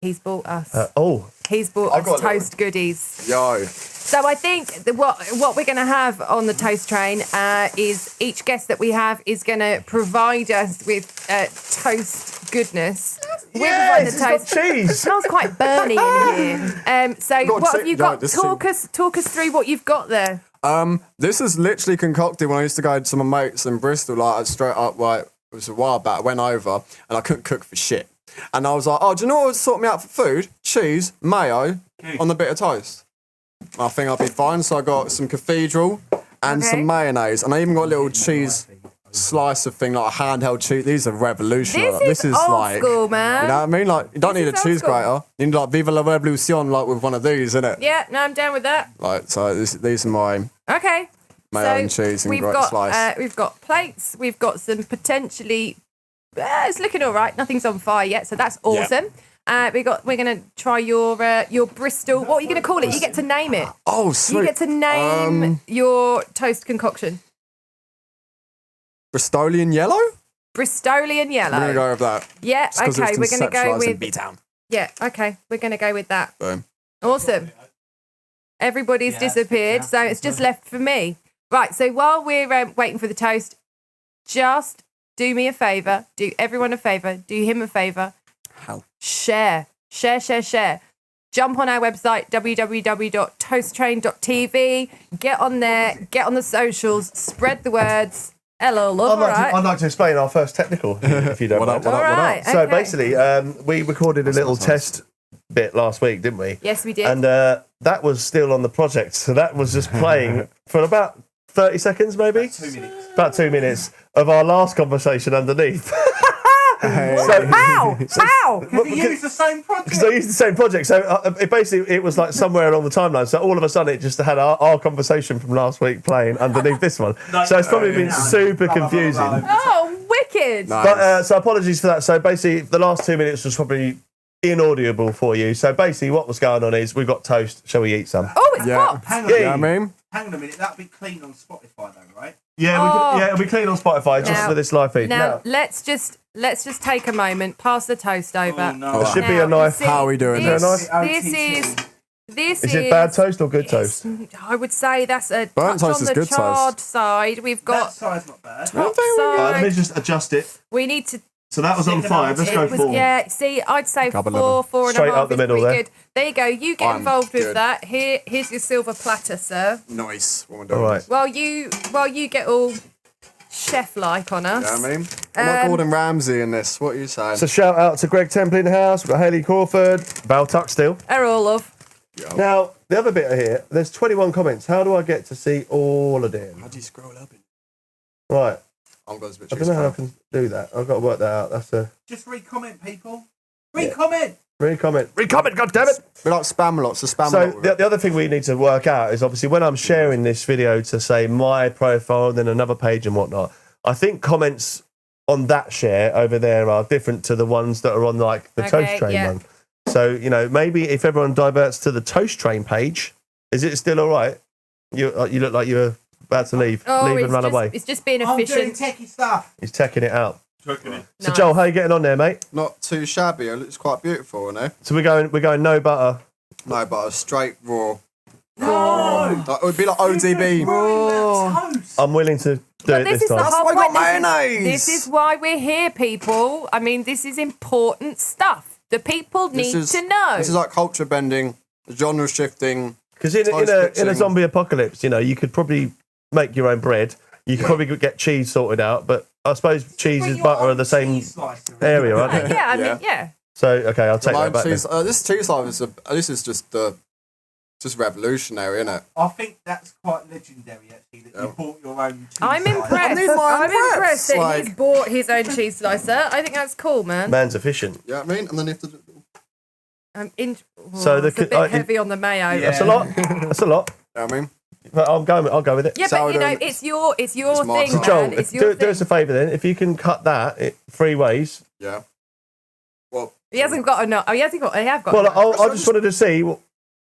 he's bought us. He's bought I've us got a little- toast goodies. Yo. So I think what we're going to have on the toast train is each guest that we have is going to provide us with toast goodness. We're providing Yes, the it's got It cheese. smells quite burny in here. So Got what to- have you no, got? this Talk us through what you've got there. This is literally concocted when I used to go to my mates in Bristol, like straight up, like, it was a while back. I went over and I couldn't cook for shit. And I was like, oh, do you know what would sort me out for food? Cheese, mayo, on the bit of toast. I think I'll be fine. So I got some cathedral and Okay. some mayonnaise. And I even got a little cheese slicer thing, like a handheld cheese. These are revolutionary. This is old like, school, man. You know what I mean? Like, you don't need a is old cheese school. grater. You need like Viva la Revolucion, like with one of these, innit? Yeah, no, I'm down with that. Like, so these are my Okay. mayo and cheese and we've great got, slice. we've got plates. We've got some potentially. It's looking all right. Nothing's on fire yet, so that's awesome. We're gonna try your Bristol. What are you gonna call it? You get to name it. Oh, sweet. You get to name your toast concoction. Bristolian yellow? Bristolian yellow. We're going to go with that. Yeah, okay, we're going to go with... B-Town. Yeah, okay, we're going to go with that. Boom. Awesome. Everybody's disappeared, so it's just left for me. Right, so while we're waiting for the toast, just do me a favour, do everyone a favour, do him a favour. How? Share. Jump on our website, www.toasttrain.tv. Get on there, get on the socials, spread the words. Hello, love, I'd like to explain our first technical, if you don't mind. All right, So okay. basically, we recorded a little test bit last week, didn't we? Yes, we did. And that was still on the project. So that was just playing for about 30 seconds, maybe? 2 minutes. About 2 minutes of our last conversation underneath. How? Because you use the same project. Because I used the same project. So it was like somewhere along the timeline. So all of a sudden it just had our conversation from last week playing underneath this one. So it's probably been super confusing. Oh, wicked. Nice. But, so apologies for that. So basically the last 2 minutes was probably inaudible for you. So basically what was going on is we've got toast. Shall we eat some? Oh, it's Yeah. popped. Hang on, Yeah. You know what I mean? hang on a minute. That'll be clean on Spotify, though, right? Yeah, it'll be clean on Spotify just Now- for this live feed. Now, let's just take a moment, pass the toast over. Oh, no. There should be a Now, knife. you see, How are we doing this? this? This Is it bad toast or good it's- toast? I would say that's a Burnt touch toast on is the good charred toast. side. We've That got side's not bad. top Let me side. just adjust it. We need to. So that was on 5. Let's go It was, 4. yeah, see, I'd say Couple 4 and Straight a half up the is middle pretty there. good. There you go. You get I'm involved with good. that. Here's your silver platter, sir. Nice. What am I All doing? right. While you get all chef-like on us. You know what I mean? I'm like Gordon Ramsay in this. What are you saying? So shout out to Greg Temple in the house. We've got Hayley Crawford, Val Tuck still. They're all love. Now, the other bit here, there's 21 comments. How do I get to see all of them? How do you scroll up? Right. I'm going to be I don't know how I can do that. I've got to work that out. That's a Just re-comment, people. Re-comment. re-comment. Re-comment, goddammit! We like spam lots. So spam So a lot with it. the other thing we need to work out is obviously when I'm sharing this video to say my profile, then another page and whatnot, I think comments on that share over there are different to the ones that are on like the Okay, Toast Train yeah. one. So, you know, maybe if everyone diverts to the Toast Train page, is it still all right? You look like you're about to leave Oh, and run away. It's just being I'm doing efficient. techie stuff. He's teching it out. So Nice. Joel, how you getting on there, mate? Not too shabby. It looks quite beautiful, isn't it? So we're going no butter. No, but a straight raw. No. Like, it would be like ODB. Ruin that toast. I'm willing to do But it this this is the time. whole why I got point. mayonnaise. This is why we're here, people. I mean, this is important stuff. The people need to know. This is like culture bending, genre shifting. Because in toast a pitching. zombie apocalypse, you know, you could probably make your own bread. You could probably get cheese sorted out, but I suppose cheese Bring and your butter own are the same cheese slicer. area, aren't they? yeah, I Yeah. mean, yeah. So, okay, I'll take My that back. cheese, then. this cheese slice is this is just revolutionary, isn't it? I think that's quite legendary, actually, that you bought your own cheese I'm slicer. impressed. need my I'm own impressed that like- he's bought his own cheese slicer. I think that's cool, man. Man's efficient. You know what I mean? And then you have to. So it's a bit heavy on the mayo. Yeah. That's a lot. That's a lot. You know what I mean? But I'll go with it. Yeah, but you know, Sourdough. it's your It's thing, my time. Joel, man. It's your do us a thing. favour then. If you can cut that 3 ways. Yeah. Well, He hasn't got enough. Oh, he hasn't got. I have got. Well, enough. I just wanted to see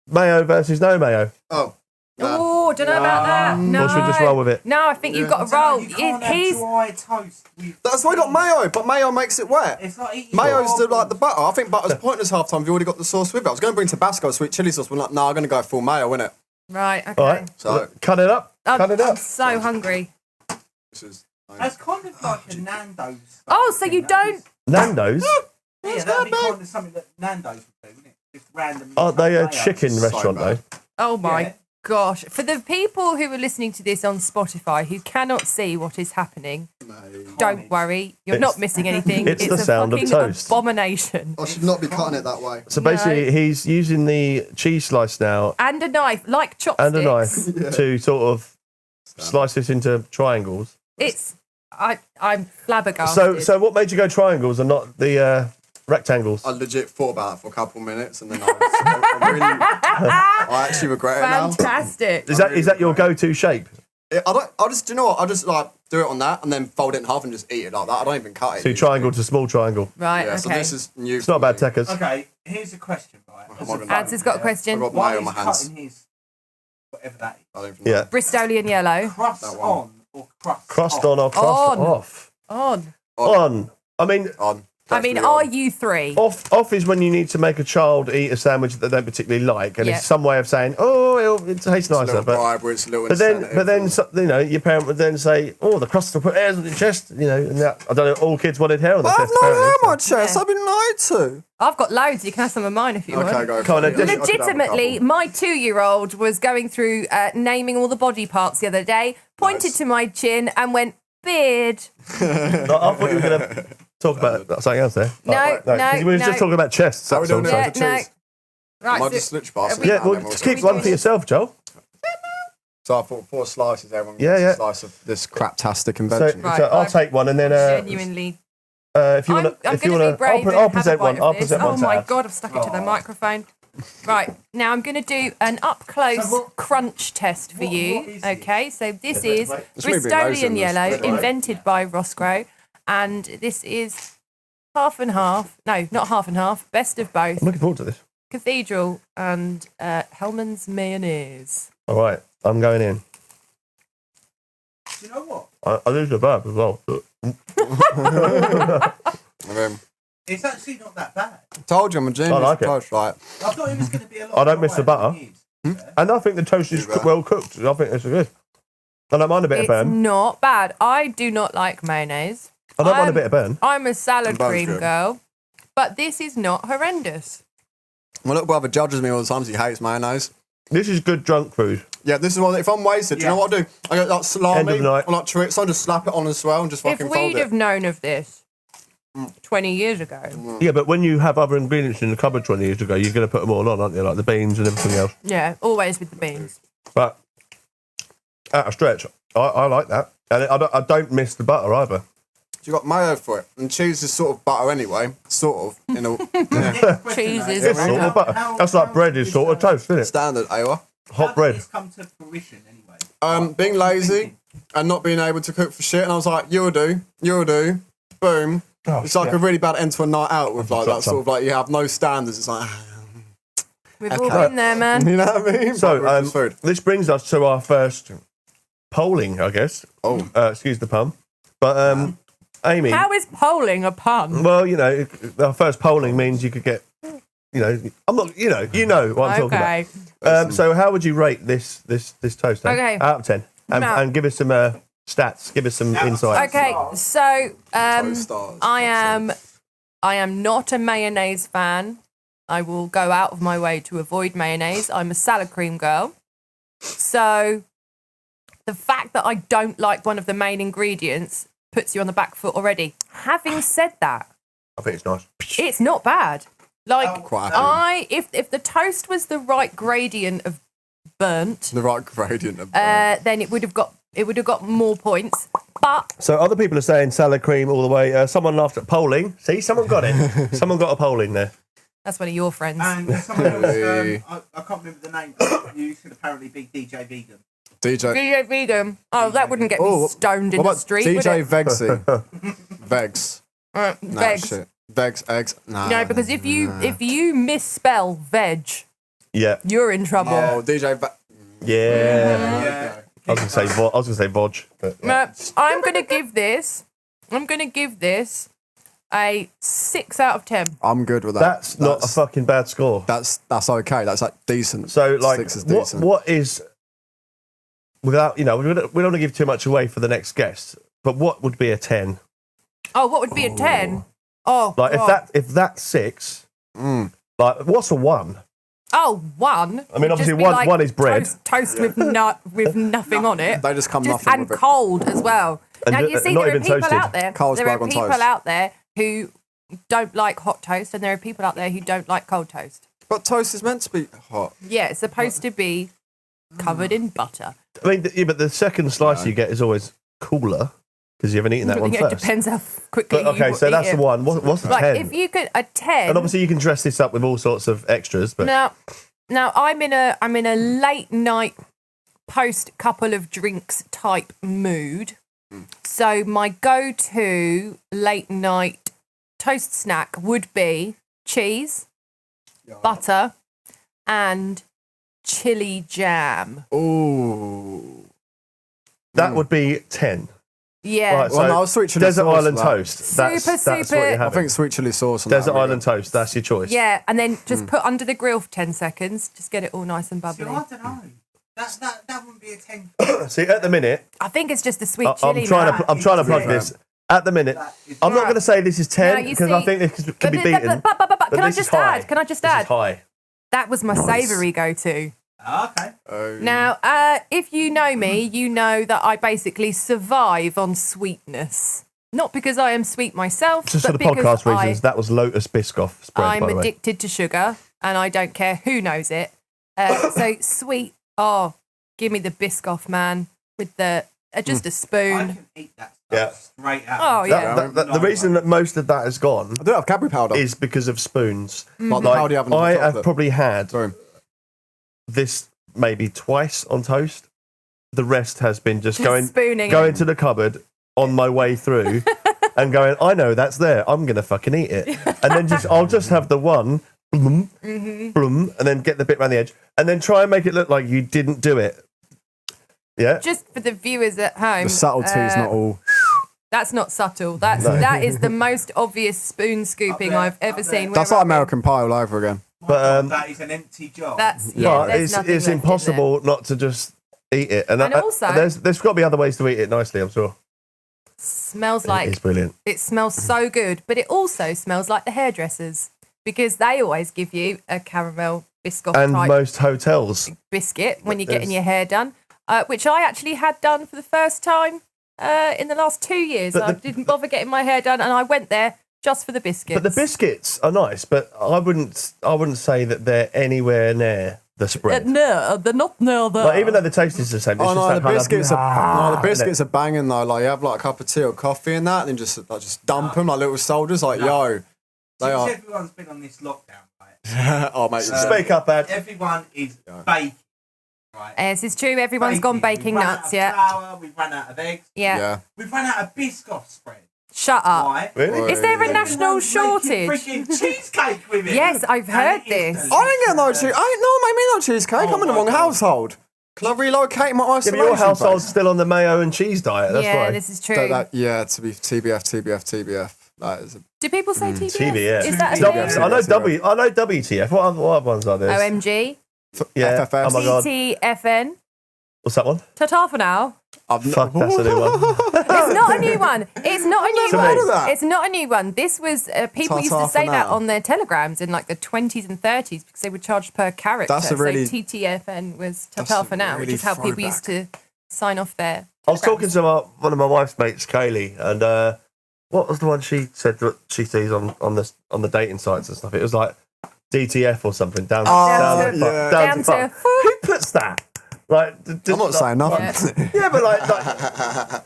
mayo versus no mayo. oh. Nah. Oh, don't know about that. No, Or should we just roll with it? No, I think you've got to So roll. you can't have He's dry toast with That's why I got mayo, but mayo makes it wet. It's like eating Mayo's the, marbles. like the butter. I think butter's pointless half time if you already got the sauce with it. I was going to bring Tabasco sweet chili sauce, but I'm like, no, I'm going to go full mayo, innit? right. Okay. All right. So Cut it up. Cut it I'm up. so hungry. this is. That's kind of like a Nando's. Oh, so you don't? Nando's. Yeah, that'd be kind of something that Nando's would do, wouldn't it? Just randomly. Aren't they a mayo. chicken So restaurant though? bad. Oh my Yeah. gosh! For the people who are listening to this on Spotify who cannot see what is happening, don't worry, you're not missing anything. it's the a sound of fucking toast. abomination. I should not be cutting it that way. So basically, he's using the cheese slice now And a knife, like chopsticks. and a knife to sort of slice this into triangles. It's. I'm flabbergasted. So what made you go triangles and not the rectangles? I legit thought about it for a couple of minutes, and then I actually regret it now. Fantastic. Is that your go-to shape? Do you know what? I just like do it on that and then fold it in half and just eat it like that. I don't even cut it. So triangle to small triangle. Right, Yeah, okay. so this is new. It's not bad, techers. Okay, here's a question, right? Ads has got a question. I've got Why Mayo on is my hands. cutting his, whatever that is, I don't even know. Yeah. Bristolian yellow. crust That one. on or crust Crust off? on or crust On. off? On. On. I mean, On. I mean, Definitely are on. you three? off is when you need to make a child eat a sandwich that they don't particularly like, and Yeah. it's some way of saying, oh, it tastes It's a nicer. little But bribe where it's a little But then, incentive. your parent would then say, "Oh, the crust will put hairs on your chest," and that. I don't know. All kids wanted hair on their I've chest. no hair apparently, on my chest. Yeah. I've been lied to. I've got loads. You can have some of mine if you Okay, want. go. Come on, for it. then. I could have a Legitimately, couple. my 2-year-old was going through naming all the body parts the other day, pointed Nice. to my chin and went, beard. I thought you were going to talk about something else there. No, 'cause we were no. just talking about chests. So we're That's all. doing So- it. Yeah, the no. cheese. Right, I might so- just literally pass it. Yeah, now, well, then we'll just see. keep one for yourself, Joel. So I thought 4 slices. Everyone Yeah, gets yeah. a slice of this craptastic So, invention. Right, so I'll I've take one, and then genuinely. if you I'm want to, going if you to want be to, brave and I'll have a present bite one. of I'll this. present Oh one. to my Ab. God, I've stuck it to the microphone. Right, now I'm going to do an up-close So what- crunch test for what you. is it? Okay, so this is This may be loads in Bristolian this. yellow, Right. invented by Roskrow, and this is half and half. No, not half and half. Best of both. I'm looking forward to this. Cathedral and Hellman's mayonnaise. All right, I'm going in. Do you know what? I lose the verb as well. It's actually not that bad. Told you I'm a genius. I like it. Toast, right? I thought it was going to be a lot. I don't miss the drier butter. than it is. And I think the toast is Yeah. well cooked. I think it's good. I don't mind a bit of It's burn. not bad. I do not like mayonnaise. I don't mind a I'm- bit of burn. I'm a salad Both cream good. girl, but this is not horrendous. My little brother judges me all the time. He hates mayonnaise. This is good drunk food. Yeah, this is one. If I'm wasted, do you know what I do? I get like End salami of night. or like chorizo, I just slap it on as well and just If fucking we'd fold have it. known of this 20 years ago, Yeah, but when you have other ingredients in the cupboard 20 years ago, you're going to put them all on, aren't you? Like the beans and everything else. yeah, always with the beans. But at a stretch, I like that. And I don't miss the butter either. You got mayo for it, and cheese is sort of butter anyway. Sort of, in a Cheese is It's sort of butter. That's like bread is sort of toast, isn't it? standard. Awa. Hot bread. It's come to fruition anyway. Being lazy and not being able to cook for shit, and I was like, you'll do, boom. Oh, It's like yeah. a really bad end to a night out with like got that sort of like you have no standards. It's like, We've all Okay. been there, man. you know what I mean? So But with food. this brings us to our first polling, I guess. Oh. Excuse the pun. But Amy, How is polling a pun? well, our first polling means you could get, I'm not, you know what I'm talking about. Okay. So how would you rate this toast? Then? Okay. Out of 10, and, No. and give us some stats. Give us some insight. Okay, so Toast stars. I am not a mayonnaise fan. I will go out of my way to avoid mayonnaise. I'm a salad cream girl. So the fact that I don't like one of the main ingredients puts you on the back foot already. Having said that, I think it's nice. it's not bad. Like Quite happy. if the toast was the right gradient of burnt, The right gradient of then it would have got more points. But So other people are saying salad cream all the way. Someone laughed at polling. See, someone got it. Someone got a polling there. that's one of your friends. And someone else, Hey. I can't remember the name, but you should apparently be DJ Vegan. DJ. DJ Vegan. Oh, that wouldn't get me Oh, stoned in What the about street, would DJ it? Vegsy? Vegs. Nah, Vegs. shit. Vegs, eggs. Nah. No, because if you misspell veg, Yeah, you're in trouble. Oh, DJ. yeah. Yeah. I was gonna say vog. But, I'm gonna give this a 6 out of 10. I'm good with that. that's not a fucking bad score. That's okay. That's like decent. So, like, 6 is decent. what is without we don't want to give too much away for the next guest, but what would be a 10? Oh, what would be a 10? Oh, Like God. if that's 6, like what's a 1? Oh, 1. I mean, would obviously just be one is bread. Toast with nothing on it. They just come Just, nothing and with it. cold as well. And now you see, not there are even people toasted. out there. Carlsberg There are on people toast. out there who don't like hot toast, and there are people out there who don't like cold toast. But toast is meant to be hot. Yeah, it's supposed to be covered in butter. I mean, yeah, but the second slice you get is always cooler. because you haven't eaten that one It first. depends how quickly But, okay, you so eat that's it. the one. What's the Like, 10? if you could, a 10. And obviously you can dress this up with all sorts of extras, but Now I'm in a late night post couple of drinks type mood. So my go-to late night toast snack would be cheese, butter, and chili jam. Ooh. that would be 10. Yeah. Right, so Well, no, I'll sweet chili Desert sauce Island for that. toast. That's what Super. you're I having. think sweet chili sauce on that. Desert really Island toast, that's your choice. Yeah, and then just put under the grill for 10 seconds. Just get it all nice and See, bubbly. I don't know. That wouldn't be a 10. See, at the minute, I think it's just the sweet chili. I'm trying man. to plug Yeah. this. At the minute, I'm not going to say this is 10 No, you because I see- think this can be beaten. But can I this is just high. add? Can I just This add? is high. That was my savoury go-to. Okay. Now, if you know me, you know that I basically survive on sweetness. Not because I am sweet myself, Just but for the because podcast reasons, that was Lotus Biscoff spread, I'm by the way. addicted to sugar, and I don't care who knows it. So sweet, give me the Biscoff, man, with the just a I spoon. can eat that stuff straight out. Oh, yeah. The reason that most of that has gone I do have Cadbury powder. is because of spoons. Like the powder you have in the I have chocolate. probably had Sorry. this maybe twice on toast. The rest has been just going spooning to the cupboard on my way through and going, I know that's there. I'm going to fucking eat it. And then I'll just have the one, blum, blum, and then get the bit around the edge and then try and make it look like you didn't do it. Yeah. Just for the viewers at home. The subtlety is not all. That's not subtle. That is the most obvious spoon scooping I've ever seen. That's like American Pie all over again. But that is an empty jar. That's but there's nothing it's left in impossible not to just eat it. And also- there's got to be other ways to eat it nicely, I'm sure. there. Smells like It's brilliant. it smells so good, but it also smells like the hairdressers because they always give you a caramel biscoff And type most hotels. biscuit when you're getting your hair done, which I actually had done for the first time in the last 2 years. But I didn't bother getting my hair done, and I went there just for the biscuits. But the biscuits are nice, but I wouldn't say that they're anywhere near the spread. No, they're not near there. Like, even though the taste is the same, it's Oh just no, that the kind biscuits of, are the biscuits are banging though. Like you have like a cup of tea or coffee and that, and then just dump them like little soldiers. Like yo, they Since are. everyone's been on this lockdown, right? Oh mate, Speak up, Ad. Everyone is baking, right? Yes, it's true. Everyone's gone baking We've run nuts, out of yeah. flour, we've run out of eggs. Yeah. yeah. We've run out of Biscoff spread. Shut up. Right? Really? Is there a Everyone's national making shortage? freaking cheesecake with it. Yes, I've heard And it is this. I didn't get no cheese. I no, make me no cheesecake. I'm in the my wrong God. household. Can I relocate my Yeah, isolation? but your household's base? still on the mayo and cheese diet. That's Yeah, why. this is true. Yeah, to be TBF. That is. Do people say TBF? TBF. Is that a W- thing? I know WTF. What other ones are there? OMG? Yeah. FFS. Oh my god. TTFN? What's that one? Ta-ta for now. Fuck, that's a new one. It's not a new one. It's not a new never heard of one. that. It's not a new one. This was people used Ta-ta to say for that now. on their telegrams in like the 20s and 30s because they were charged per character. That's a really- So TTFN was That's ta-ta a for now, which really is how people used to sign off their. I was talking to one of my wife's mates, Kaylee, and what was the one she said that she sees on the dating sites and stuff? It was like DTF or something. Down Down to to- fuck. down to to fuck. Who puts that? Like, I'm not saying nothing. Yeah, but like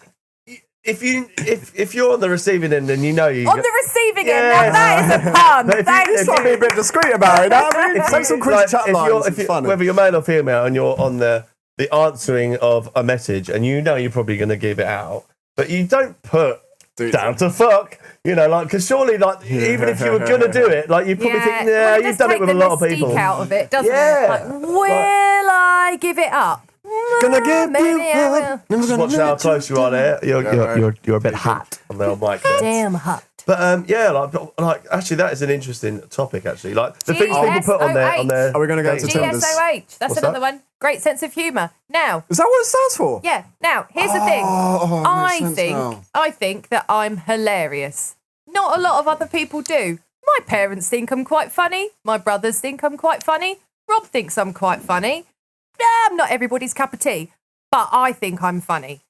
if you're on the receiving end and you know you On the receiving end, Yeah. now that is a pun. But if you- Thank if you. Try to be a bit discreet about it. I mean, take some quick chat lines. if It's funny. whether you're male or female and you're on the answering of a message and you know you're probably going to give it out, but you don't put Dude, down to fuck, you know, like, because surely, like, even if you were going to do it, like, you probably think, well, it you've does done it take with a the lot of mystique people. out of it, doesn't Yeah. it? Like, will I give it up? Gonna give Maybe you I will. up. Never Just gonna watch how let you close you are there. You're a bit hot on the old mic there. Damn hot. But yeah, like actually, that is an interesting topic. Actually, like the things people put on their. Are we gonna go to dating Tinders? GSOH. That's What's another that? one. Great sense of humour. Now, Is that what it stands for? yeah. Now, here's the thing. Oh, it makes sense now. I think that I'm hilarious. Not a lot of other people do. My parents think I'm quite funny. My brothers think I'm quite funny. Rob thinks I'm quite funny. I'm not everybody's cup of tea, but I think I'm funny.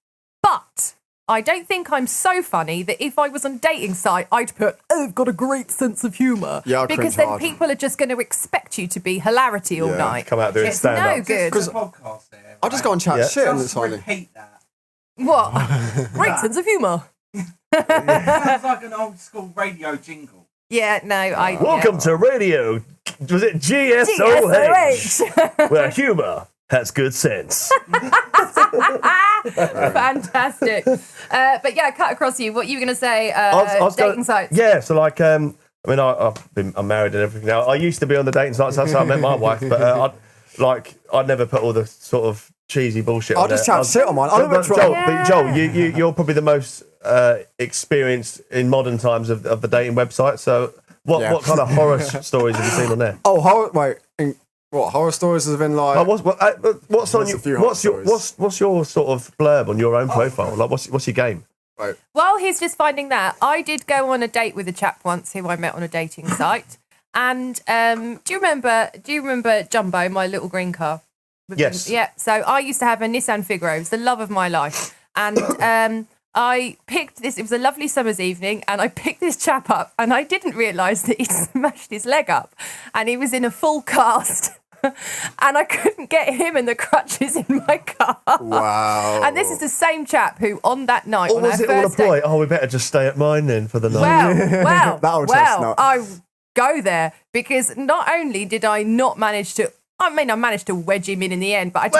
But I don't think I'm so funny that if I was on a dating site, I'd put, I've got a great sense of humour. Yeah, I'd because cringe then hard. people are just going to expect you to be hilarity all Yeah, night. come out doing It's stand-up. no good. Just a podcast there. I'll just go and chat Yeah. shit and Just it's funny. repeat that. What? Great sense of humour. Sounds like an old school radio jingle. Yeah, no, I. Welcome to radio. Was it GSOH? Where humour has good sense. Fantastic. But yeah, cut across you. What you were going to say? Dating sites. Yeah, so like, I'm married and everything now. I used to be on the dating sites. That's how I met my wife. But I'd never put all the sort of cheesy bullshit. I'll just chat shit on mine. Joel, you're probably the most experienced in modern times of the dating website. So what kind of horror stories have you seen on there? Oh, horror! Wait, what horror stories have been like? What's on your what's your sort of blurb on your own profile? Like what's your game? Right. Well, he's just finding that. I did go on a date with a chap once who I met on a dating site. And do you remember Jumbo, my little green car? Yes. Yeah. So I used to have a Nissan Figaro. It was the love of my life. And I picked this. It was a lovely summer's evening, and I picked this chap up, and I didn't realise that he'd smashed his leg up, and he was in a full cast. And I couldn't get him and the crutches in my car. Wow. And this is the same chap who, on that night, Or was it all a ploy? Oh, we better just stay at mine then for the night. Well, I go there because not only did I not manage to, I managed to wedge him in the end, but I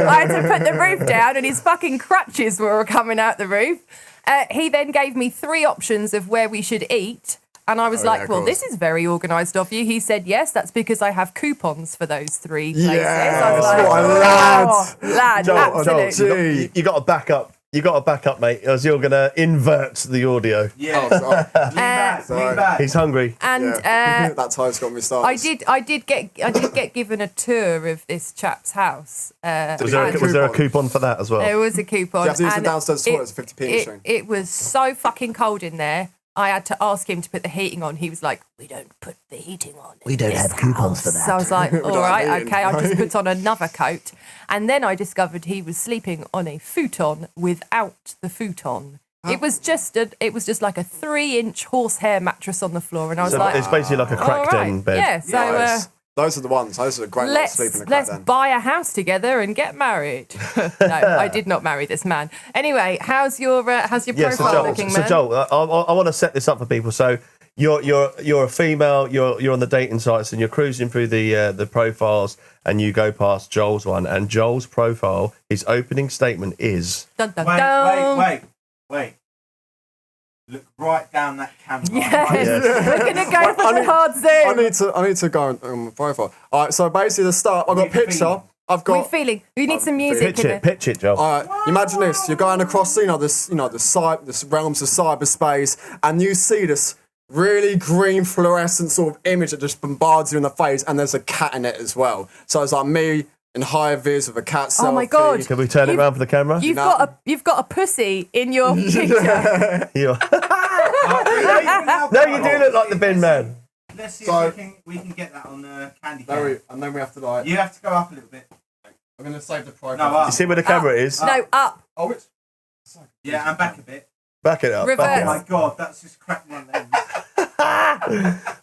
had to put the roof down and his fucking crutches were coming out the roof. He then gave me 3 options of where we should eat. And I was this is very organised of you. He said, yes, that's because I have coupons for those 3 places. Yes, I was like, lad, absolutely. You got to back up. You got to back up, mate, as you're going to invert the audio. Yeah. Sorry. He's hungry. And that time's got me started. I did get given a tour of this chap's house. Was there a coupon for that as well? There was a coupon. You have to use the downstairs toilet. It's a 50p machine. It was so fucking cold in there. I had to ask him to put the heating on. He was like, we don't put the heating on. We don't have coupons for that. So I was like, all right, heating, okay. I just put on another coat. And then I discovered he was sleeping on a futon without the futon. It was just like a 3-inch horsehair mattress on the floor. And I was like, it's basically like a cracked in bed. Yeah, so... Those are the ones. Those are great ones sleeping in a let's crack den. buy a house together and get married. No, I did not marry this man. Anyway, how's your profile looking, man? So Joel, I want to set this up for people. So you're a female. You're on the dating sites and you're cruising through the profiles, and you go past Joel's one, and Joel's profile, his opening statement is. Dun, dun, dun. Wait. Look right down that camera. Yes. We're going to go for the hard zoom. I need to go on my profile. All right, so basically the start, I've got a picture. We're feeling. We need some music. Pitch it, Joel. All right, imagine this. You're going across, this realms of cyberspace, and you see this really green fluorescent sort of image that just bombards you in the face, and there's a cat in it as well. So it's like me in high vis with a cat selfie. Oh my God. Can we turn it around for the camera? You've got a pussy in your picture. No, you do look like the bin man. Let's see if we can get that on the candy cane. And then we have to You have to go up a little bit. I'm going to save the profile. No, up. You see where the camera is? No, up. Oh, it's... Yeah, and back a bit. Back it up. Reverse. Back it Oh up. my God, that's just cracked my legs.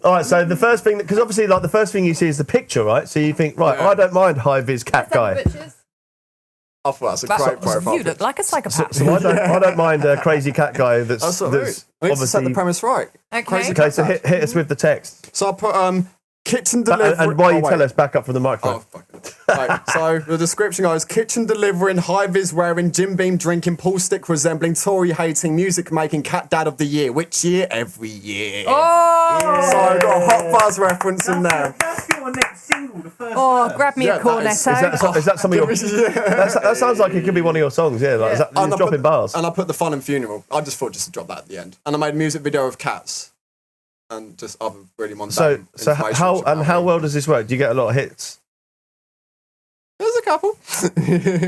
All right, so the first thing, because obviously, the first thing you see is the picture, right? So you think, right, I don't mind high vis cat guy. I thought that's a great profile. You look like a psychopath. So I don't mind a crazy cat guy that's I need to set the premise right. Okay. Okay, so hit us with the text. So I put kitchen delivery. And while you tell us, back up from the microphone. Oh, fuck it. Right, so the description goes, kitchen delivering, high-vis wearing, Jim Beam drinking, pool stick resembling, Tory hating, music making, cat dad of the year. Which year? Every year. Oh! So I've got a Hot Fuzz reference in there. That's your next single, the first Oh, verse. grab me a cornetto. Is that some of your... That sounds like it could be one of your songs, yeah. Like, is that you're dropping bars? And I put the fun and funeral. I just thought just to drop that at the end. And I made a music video of cats. And just other really mundane So how well does this work? Do you get a lot of hits? There's a couple.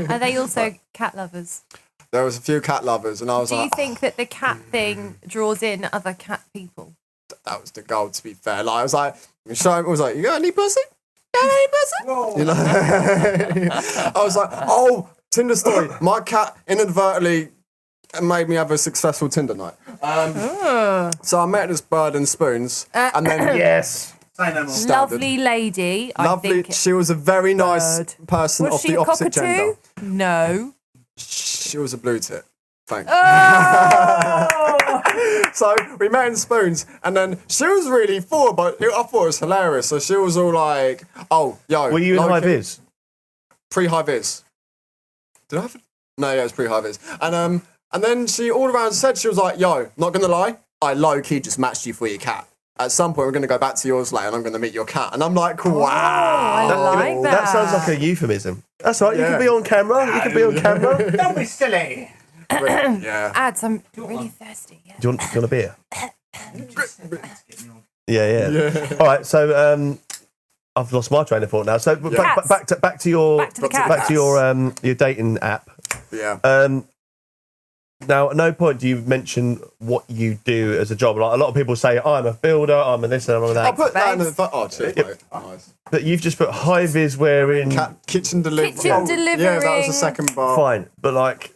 Are they also cat lovers? There was a few cat lovers, and I was Do like, you think that the cat thing draws in other cat people? that was the goal, to be fair. Like, I was like, you got any pussy? Got any pussy? Whoa. You know? I was like, oh, Tinder story. My cat inadvertently made me have a successful Tinder night. So I met this bird and spoons, and then Yes. Say no more. Lovely lady. I think. She was a very nice Bird. person Was of she the a opposite cockatoo? gender. No. She was a blue tit. Thanks. Oh! So we met in Spoons, and then she was really forward, but I thought it was hilarious. So she was all like, "Oh, yo." Were you in high vis? Pre-high vis. Did I have? No, yeah, it was pre-high vis. And then she all around said, she was like, "Yo, not gonna lie, I low key just matched you for your cat. At some point, we're gonna go back to yours later, and I'm gonna meet your cat." And I'm like, "Wow." I like that. That sounds like a euphemism. That's right. You can be on camera. You can be on camera. Don't be silly. Yeah. Ads, I'm really thirsty. Yeah. Do you want a beer? Yeah. All right. So I've lost my train of thought now. So back to your your dating app. Yeah. Now, at no point do you mention what you do as a job. Like a lot of people say, I'm a builder, I'm a this and I'm a that. I'll put that in the... Oh, cheers, mate. Nice. But you've just put high vis wearing... Kitchen delivery. Kitchen delivering. Yeah, that was the second bar. Fine. But like,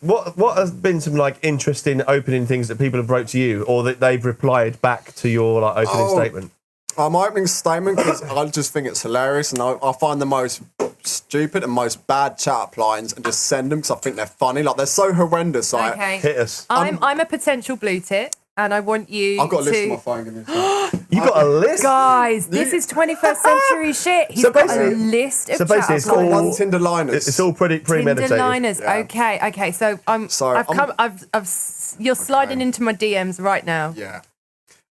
what has been some like interesting opening things that people have wrote to you or that they've replied back to your like opening statement? My opening statement, because I just think it's hilarious, and I find the most stupid and most bad chat-up lines and just send them because I think they're funny. Like, they're so horrendous. Like, Okay. Hit us. I'm a potential blue tit, and I want you I've got a list on my to... phone. Give me a second. You got a list? Guys, this is 21st century shit. He's got a list of basically it's chat-up all- lines. One Tinder liners. It's all pretty premeditated. Tinder liners. Yeah. Okay. So you're sliding into my DMs right now. Yeah.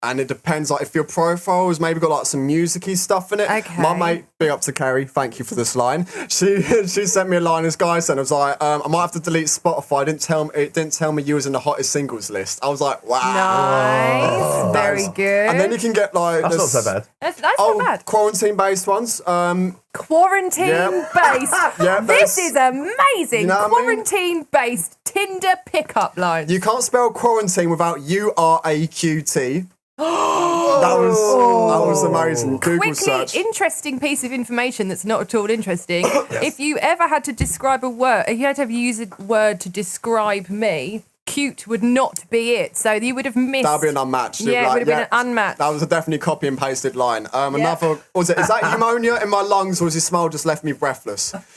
And it depends, like, if your profile has maybe got, like, some music-y stuff in it. Okay. My mate, big up to Carrie, thank you for this line. She sent me a line, this guy sent, I was like, I might have to delete Spotify. It didn't tell me you was in the hottest singles list. I was like, wow. Nice. Very good. And then you can get, like... That's not so bad. That's not bad. Quarantine-based ones. Quarantine-based. Yeah, This is amazing. You know what I mean? Quarantine-based Tinder pickup lines. You can't spell quarantine without URAQT. That was amazing. Google Quickly, search. interesting piece of information that's not at all interesting. If you ever had to describe a word, if you had to use a word to describe me, cute would not be it. So you would have missed. That would be an unmatched. Yeah, it would have been an unmatched. That was a definitely copy and pasted line. Another, is that pneumonia in my lungs or has your smile just left me breathless? Christ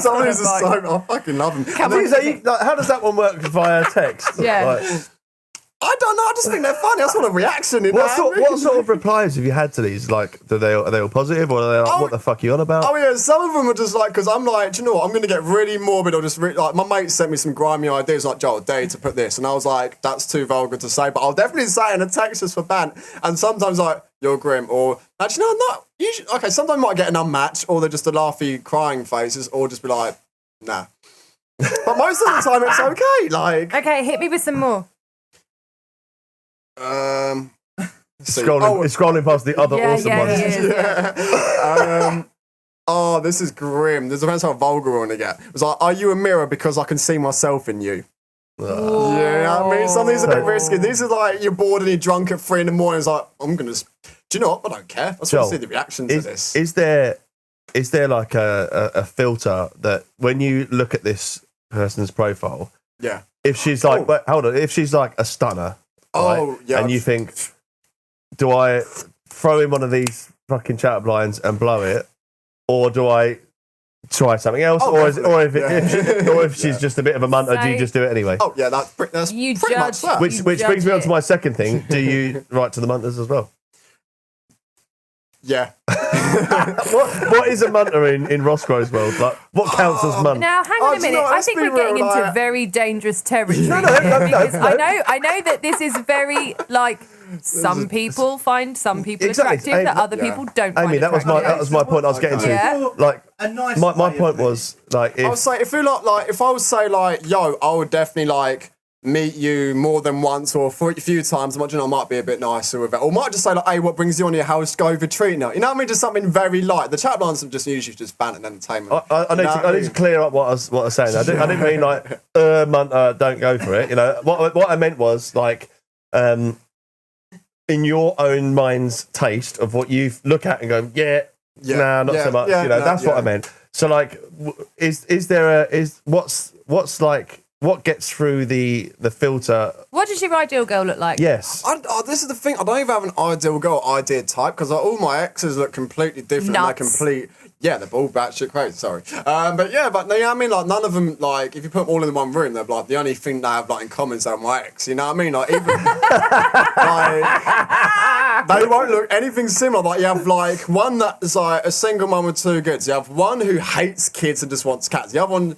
Some of on a these are bike. so, I fucking love them. How does that one work via text? Yeah. Like, I don't know, I just think they're funny. I just want a reaction in what sort of replies have you had to these? Like, are they all positive or are they like, what the fuck are you on about? Oh yeah, some of them are just like, because I'm like, do you know what, I'm going to get really morbid or just, like, my mate sent me some grimy ideas, like, Joel, dare you to put this? And I was like, that's too vulgar to say, but I'll definitely say it in a text just for bant. And sometimes like, you're grim, or, actually, no, I'm not. Usually, okay, sometimes I might get an unmatched, or they're just the laughy, crying faces, or just be like, nah. But most of the time it's okay, like. Okay, hit me with some more. Scrolling past the other awesome ones. This is grim. This depends how vulgar I want to get. It was like, are you a mirror because I can see myself in you? Yeah, I mean, some of these are a bit risky. These are like, you're bored and you're drunk at 3 a.m. It's like, I'm going to... Do you know what? I don't care. I just want to see the reaction to this. Is there like a filter that when you look at this person's profile, Yeah. if she's like, hold on, if she's like a stunner, right, yeah. and you think, do I throw in one of these fucking chat-up lines and blow it, or do I try something else, if she's just a bit of a munter, do you just do it anyway? Oh, yeah, that's pretty much that. Which brings me on to my second thing. Do you write to the munters as well? Yeah. What is a munter in Roskrow's world? Like, what counts as munt? Now, hang on a minute. I think we're getting into very dangerous territory here, because I know that this is very, like, some people find some people attractive that other people don't find Amy, that was my point I was getting to. Yeah. Like, my point was, like, I would say, if I would say, like, yo, I would definitely, like, meet you more than once or a few times, I might be a bit nicer with it. Or might just say, like, hey, what brings you on your house? Go over treat now. You know what I mean? Just something very light. The chat lines are just usually just banter and entertainment. I need to clear up what I was saying. I didn't mean, like, munter, don't go for it. You know, what I meant was, like, in your own mind's taste of what you look at and go, nah, not so much. That's what I meant. So, like, what gets through the filter? What does your ideal girl look like? Yes. This is the thing. I don't even have an ideal girl, ideal type, because all my exes look completely different. Nuts. And they're complete. yeah, they're all batshit crazy. Sorry, but yeah, but you know what I mean. Like none of them, like if you put them all in one room, they're like the only thing they have like in common is they're my ex. You know what I mean? Like even like they won't look anything similar. Like you have like one that's like a single mum with 2 kids. You have one who hates kids and just wants cats. You have one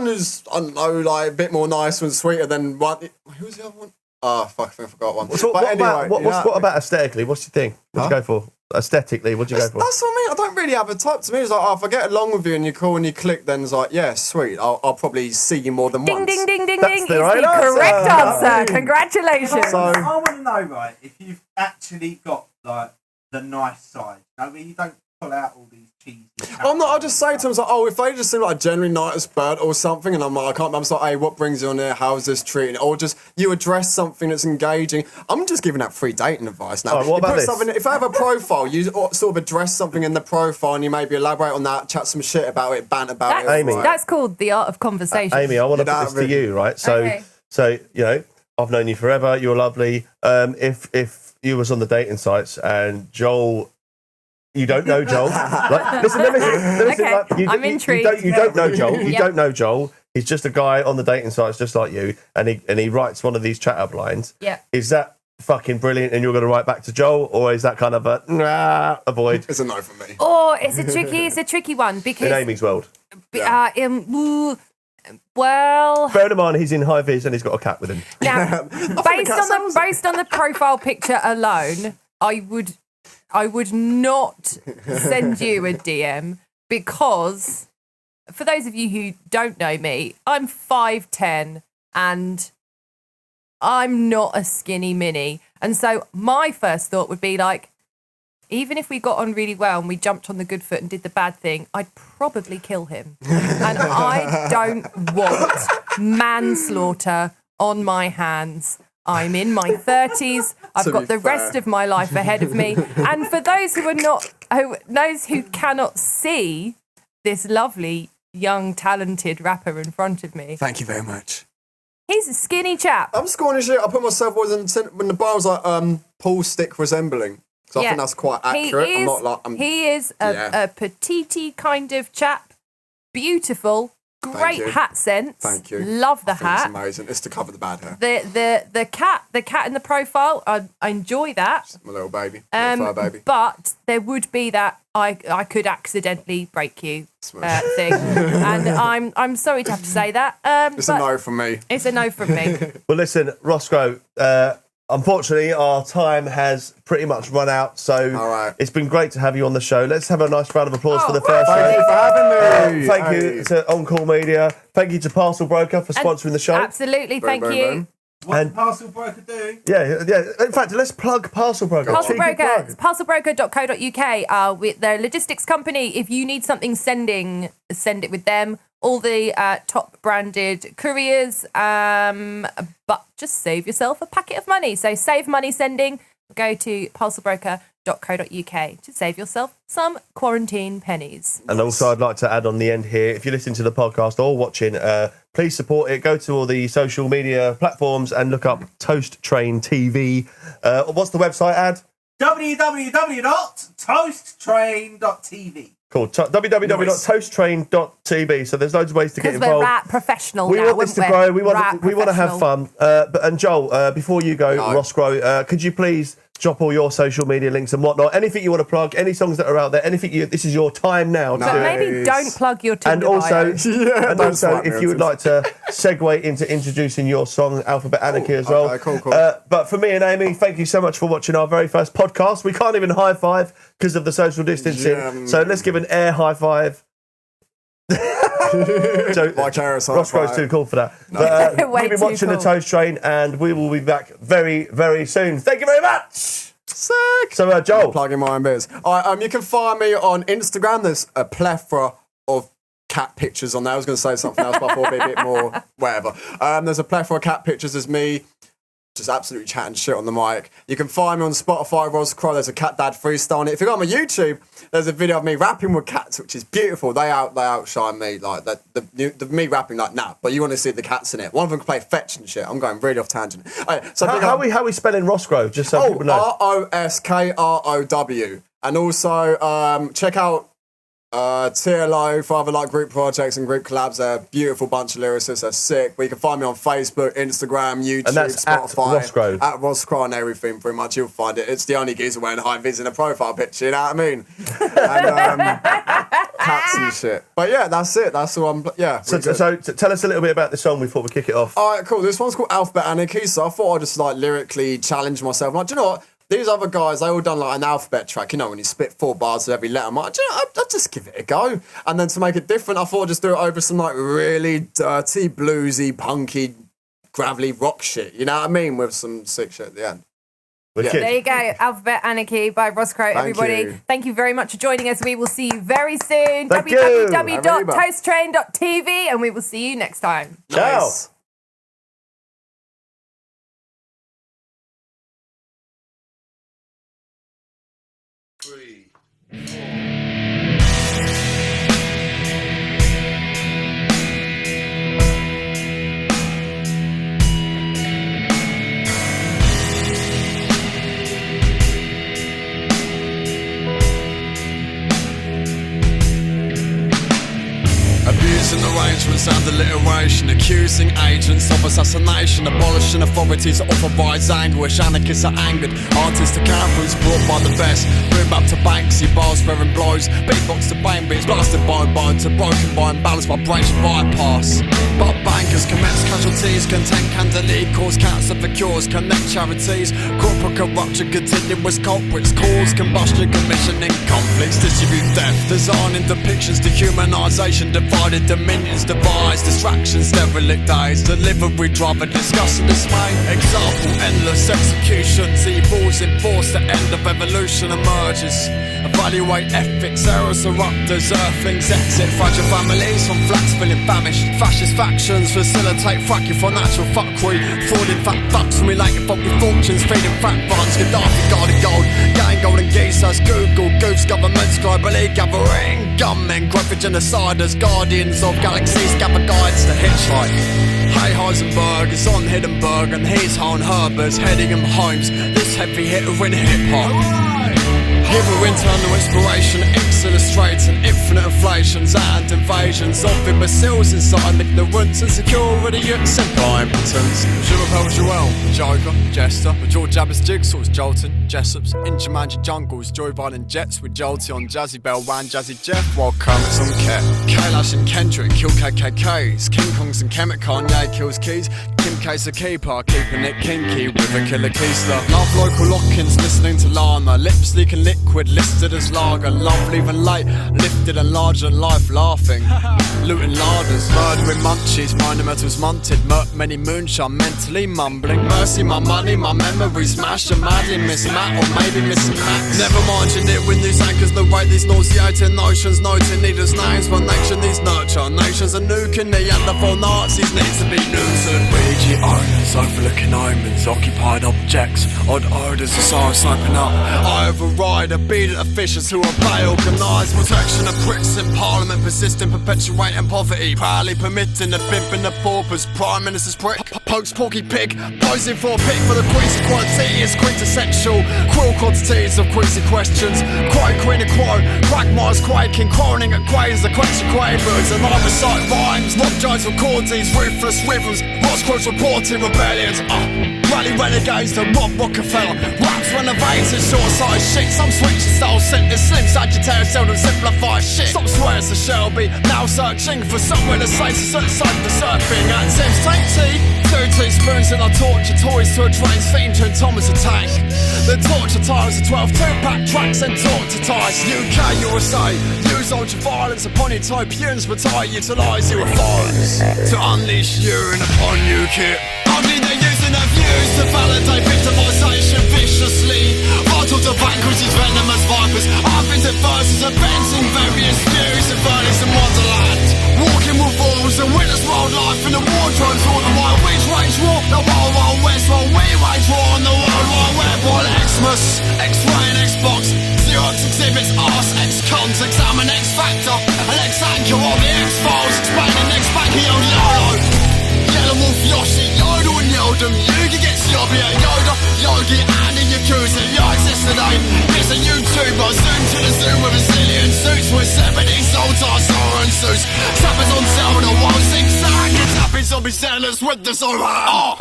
who's I don't know, like a bit more nice and sweeter than one. Who's the other one? Oh fuck, I forgot one. What about aesthetically? What's your thing? What do you go for? Aesthetically, what do you go for? That's what I mean. I don't really have a type. To me, it's like, if I get along with you and you're cool and you click, then it's like, yeah, sweet. I'll probably see you more than Ding, once. ding, ding, ding, That's ding. the Is right the answer. correct answer. Congratulations. So- I want to know, right, if you've actually got like the nice side. You know, where you don't pull out all these cheesy. I'm not. I'll just say to them, like, oh, if they just seem like a genuinely nice bird or something, and I'm like, I can't. I'm just like, hey, what brings you on here? How's this treating? Or just you address something that's engaging. I'm just giving out free dating advice now. All right, what about this? If I have a profile, you sort of address something in the profile, and you maybe elaborate on that, chat some shit about it, bant about it. Amy. That's called the art of conversation. Amy, I want to put this to you, right? So, Okay. so you know, I've known you forever. You're lovely. If you was on the dating sites and Joel. You don't know Joel. Like, listen. Okay, Like, I'm intrigued. You don't know Joel. You Yep. don't know Joel. He's just a guy on the dating sites, just like you, and he writes one of these chat up lines. Yeah. Is that fucking brilliant? And you're going to write back to Joel, or is that kind of a nah, avoid It's a no for me. Oh, it's a tricky one because in Amy's world? well, Bear in mind, he's in high vis and he's got a cat with him. now based on the profile picture alone, I would not send you a DM because, for those of you who don't know me, I'm 5'10" and I'm not a skinny mini. And so my first thought would be like, even if we got on really well and we jumped on the good foot and did the bad thing, I'd probably kill him. And I don't want manslaughter on my hands. I'm in my 30s. I've got the rest of my life ahead of me. And for those who cannot see this lovely, young, talented rapper in front of me, Thank you very much. he's a skinny chap. I'm scoring shit. I put myself when the bar was like Paul Stick resembling. So I think that's quite accurate. He is a petite kind of chap. Beautiful. Great you. hat sense. Thank you. Love the I think hat. It's amazing. It's to cover the bad hair. The cat in the profile, I enjoy that. My little baby. Little fur baby. But there would be that I could accidentally break you thing. And I'm sorry to have to say that. It's a no from me. It's a no from me. Well, listen, Roskrow, unfortunately, our time has pretty much run out. So All right. It's been great to have you on the show. Let's have a nice round of applause for the first Thank you for having me. Thank you to On-Call Media. Thank you to Parcel Broker for sponsoring the show. Absolutely, thank boom, you. boom. What's Parcel Broker doing? Yeah. In fact, let's plug Parcel Broker. Parcel Cheeky Broker, plug. parcelbroker.co.uk. They're a logistics company. If you need something send it with them. All the top branded couriers, but just save yourself a packet of money. So save money sending. Go to parcelbroker.co.uk to save yourself some quarantine pennies. And also, I'd like to add on the end here, if you're listening to the podcast or watching, please support it. Go to all the social media platforms and look up Toast Train TV. What's the website, Ad? www.toasttrain.tv. Cool. www.toasttrain.tv. So there's loads of ways to get Because we're involved. rap professional We now, want this to wouldn't grow. we? We want to have fun. And Joel, before you go, Roskrow, could you please drop all your social media links and whatnot? Anything you want to plug, any songs that are out there, anything this is your time now. But maybe don't plug your Tinder And also, bio. if you would like to segue into introducing your song Alphabet Anarchy as well. Okay, cool. But for me and Amy, thank you so much for watching our very first podcast. We can't even high five because of the social distancing. So let's give an air high five. Roscrow's too cool for that. No. But, Way we've been too watching cool. the Toast Train and we will be back very, very soon. Thank you very much. Sick. So, Joel. Plugging my own bits. All right, you can find me on Instagram. There's a plethora of cat pictures on there. I was going to say something else, but I thought it'd be a bit more whatever. There's a plethora of cat pictures. There's me just absolutely chatting shit on the mic. You can find me on Spotify, Roskrow. There's a Cat Dad freestyle on it. If you go on my YouTube, there's a video of me rapping with cats, which is beautiful. They outshine me. Like the me rapping like nah, but you want to see the cats in it. One of them can play fetch and shit. I'm going really off tangent. All right, so How are we spelling Roskrow? Just so people know. Roskrow. And also check out TLO for other like group projects and group collabs. They're a beautiful bunch of lyricists. They're sick. But you can find me on Facebook, Instagram, YouTube, And that's Spotify. at Roskrow. At Roskrow and everything, pretty much. You'll find it. It's the only geezer wearing high vis in a profile picture, you know what I mean? And cats and shit. But yeah, that's it. That's all So tell us a little bit about the song before we kick it off. All right, cool. This one's called Alphabet Anarchy, so I thought I'd just like lyrically challenge myself. I'm like, do you know what? These other guys, they all done like an alphabet track, you know, when you spit 4 bars of every letter. I'm like, do you know, I'll just give it a go. And then to make it different, I thought I'd just do it over some like really dirty, bluesy, punky, gravelly rock shit. You know what I mean? With some sick shit at the end. Yeah. There you go. Alphabet Anarchy by Roskrow, everybody. you. Thank you very much for joining us. We will see you very soon. Thank you. www.toasttrain.tv, and we will see you next time. Ciao. Nice. Abusing arrangements and alliteration, accusing agents of assassination, abolishing authorities that authorize anguish, anarchists are angered, artists to cameras brought by the best, boom up to Banksy, bars wearing blows, beatbox to bang beats, blasted bone to broken bone, balanced by branch bypass. But bankers commence casualties, content candidly, cause cancer for cures, connect charities, corporate corruption, continuous culprits, cause combustion, commissioning conflicts, distribute death, designing depictions, dehumanization, divided dominions, devise distractions, derelict days, delivery driver, discussing dismay, example, endless executions, evils enforce, the end of evolution emerges, evaluate ethics, errors erupt as earthlings exit, fragile families from flats feeling famished, fascist factions facilitate fracking for natural fuckery, frauding fat fucks from related funky fortunes, feeding fat funds, Gaddafi guarded gold, gang golden geezers, Google, goofs, governments, globally gathering, gunmen, graphic genociders, guardians of galaxies, gather guides to hitchhike. Hey Heisenberg is on Hindenburg and he's on Herbers, heading him homes, this heavy hitter in hip-hop. Give her internal inspiration, X illustrates and infinite inflations and invasions of imbeciles inside ignorance and security and simple impotence. Je m'appelle Joel, Joker, Jester, with George Jabba's jigsaws, Jolton, Jessops, in Jumanji jungles, Joybine and Jets with Jolty on Jazzy Bell, Wan Jazzy Jeff, while Kermit's on Ket. Kailash and Kendrick kill KKKs, King Kongs and Kemet, Kanye kills Keys, Kim K's a keeper, keeping it kinky with a killer keystler. Love local lock-ins, listening to Lana, lips leaking liquid, listed as lager, love leaving late, lifted and larger than life, laughing, looting larders, murdering munchies, monumentals munted, many moonshine, mentally mumbling, mercy, my money, my memories, smash and madly miss Matt, or maybe missing Max. Never mind you knit with these anchors, narrate these nauseating notions, noting leaders' names, one nation needs nurture, nations are nuking, Neanderthal Nazis needs to be neutered. Ouija owners, overlooking omens, occupied objects, odd odours, the sirens open up, I override, obedient officials who obey organised protection of pricks in parliament, persistent, perpetuating poverty, proudly permitting the pimp and the paupers, prime minister's prick, pokes porky pig, posing for a pig for the queasy quantity is quintessential, cruel quantities of queasy questions, quite queen and quo, quagmires quaking, quarreling at quays, the question quavers, and I recite rhymes, not judge records these ruthless rhythms, Roskrow's reporting rebellions, rally renegades to Rob Rockefeller, raps renovated, short-sized shit, some switching styles, sentence slim, Sagittarius seldom simplify shit, stop swearing to Shelby, now searching for somewhere to say, so certain side for surfing, at Sims, take tea, 2 teaspoons and I torture toys to a drain's theme to Thomas a tank, then torture tires of 12 2-pack tracks and torture ties, UK, USA, use ultra violence upon utopians, but I utilise UFOs to unleash urine upon you, kid. Ugly they're using their views to validate victimisation viciously, vital to vanquish these venomous vipers, I've been to verses advancing various views of Vernice and Wonderland, walking with walls and witness wildlife in the wardrobes, all the wild wings range war, the wild wild west, while we wage war on the world wide web, while Xmas, X-Ray and Xbox, Xerox exhibits arse, X-Cons, examine X-Factor, and X-Anchor on the X-Files, explaining X-Banky on YOLO, Yellow Wolf, Yoshi, Yodel and Yodem, Yugi gets Yobby and Yoda, Yogi, Andy, Yakuza, Yikes yesterday, it's a YouTuber, zoom to the zoo with a zillion suits with 70 soldiers orange suits. Sappers on sale, the one zigzag. It's happy zombie sellers with the sorrow.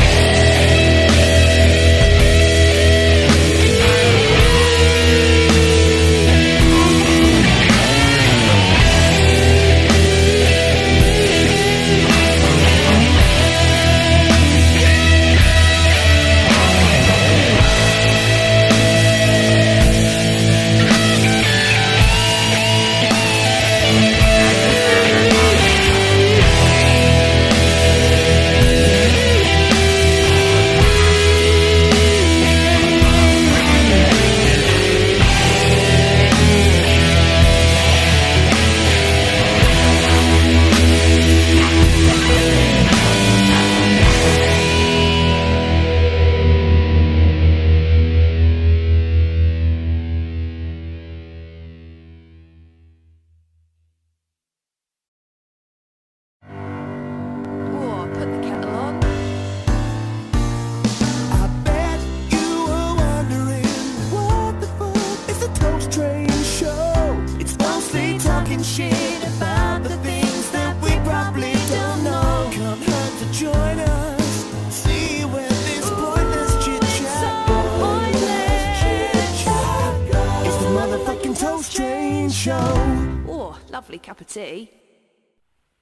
Oh, lovely cup of tea.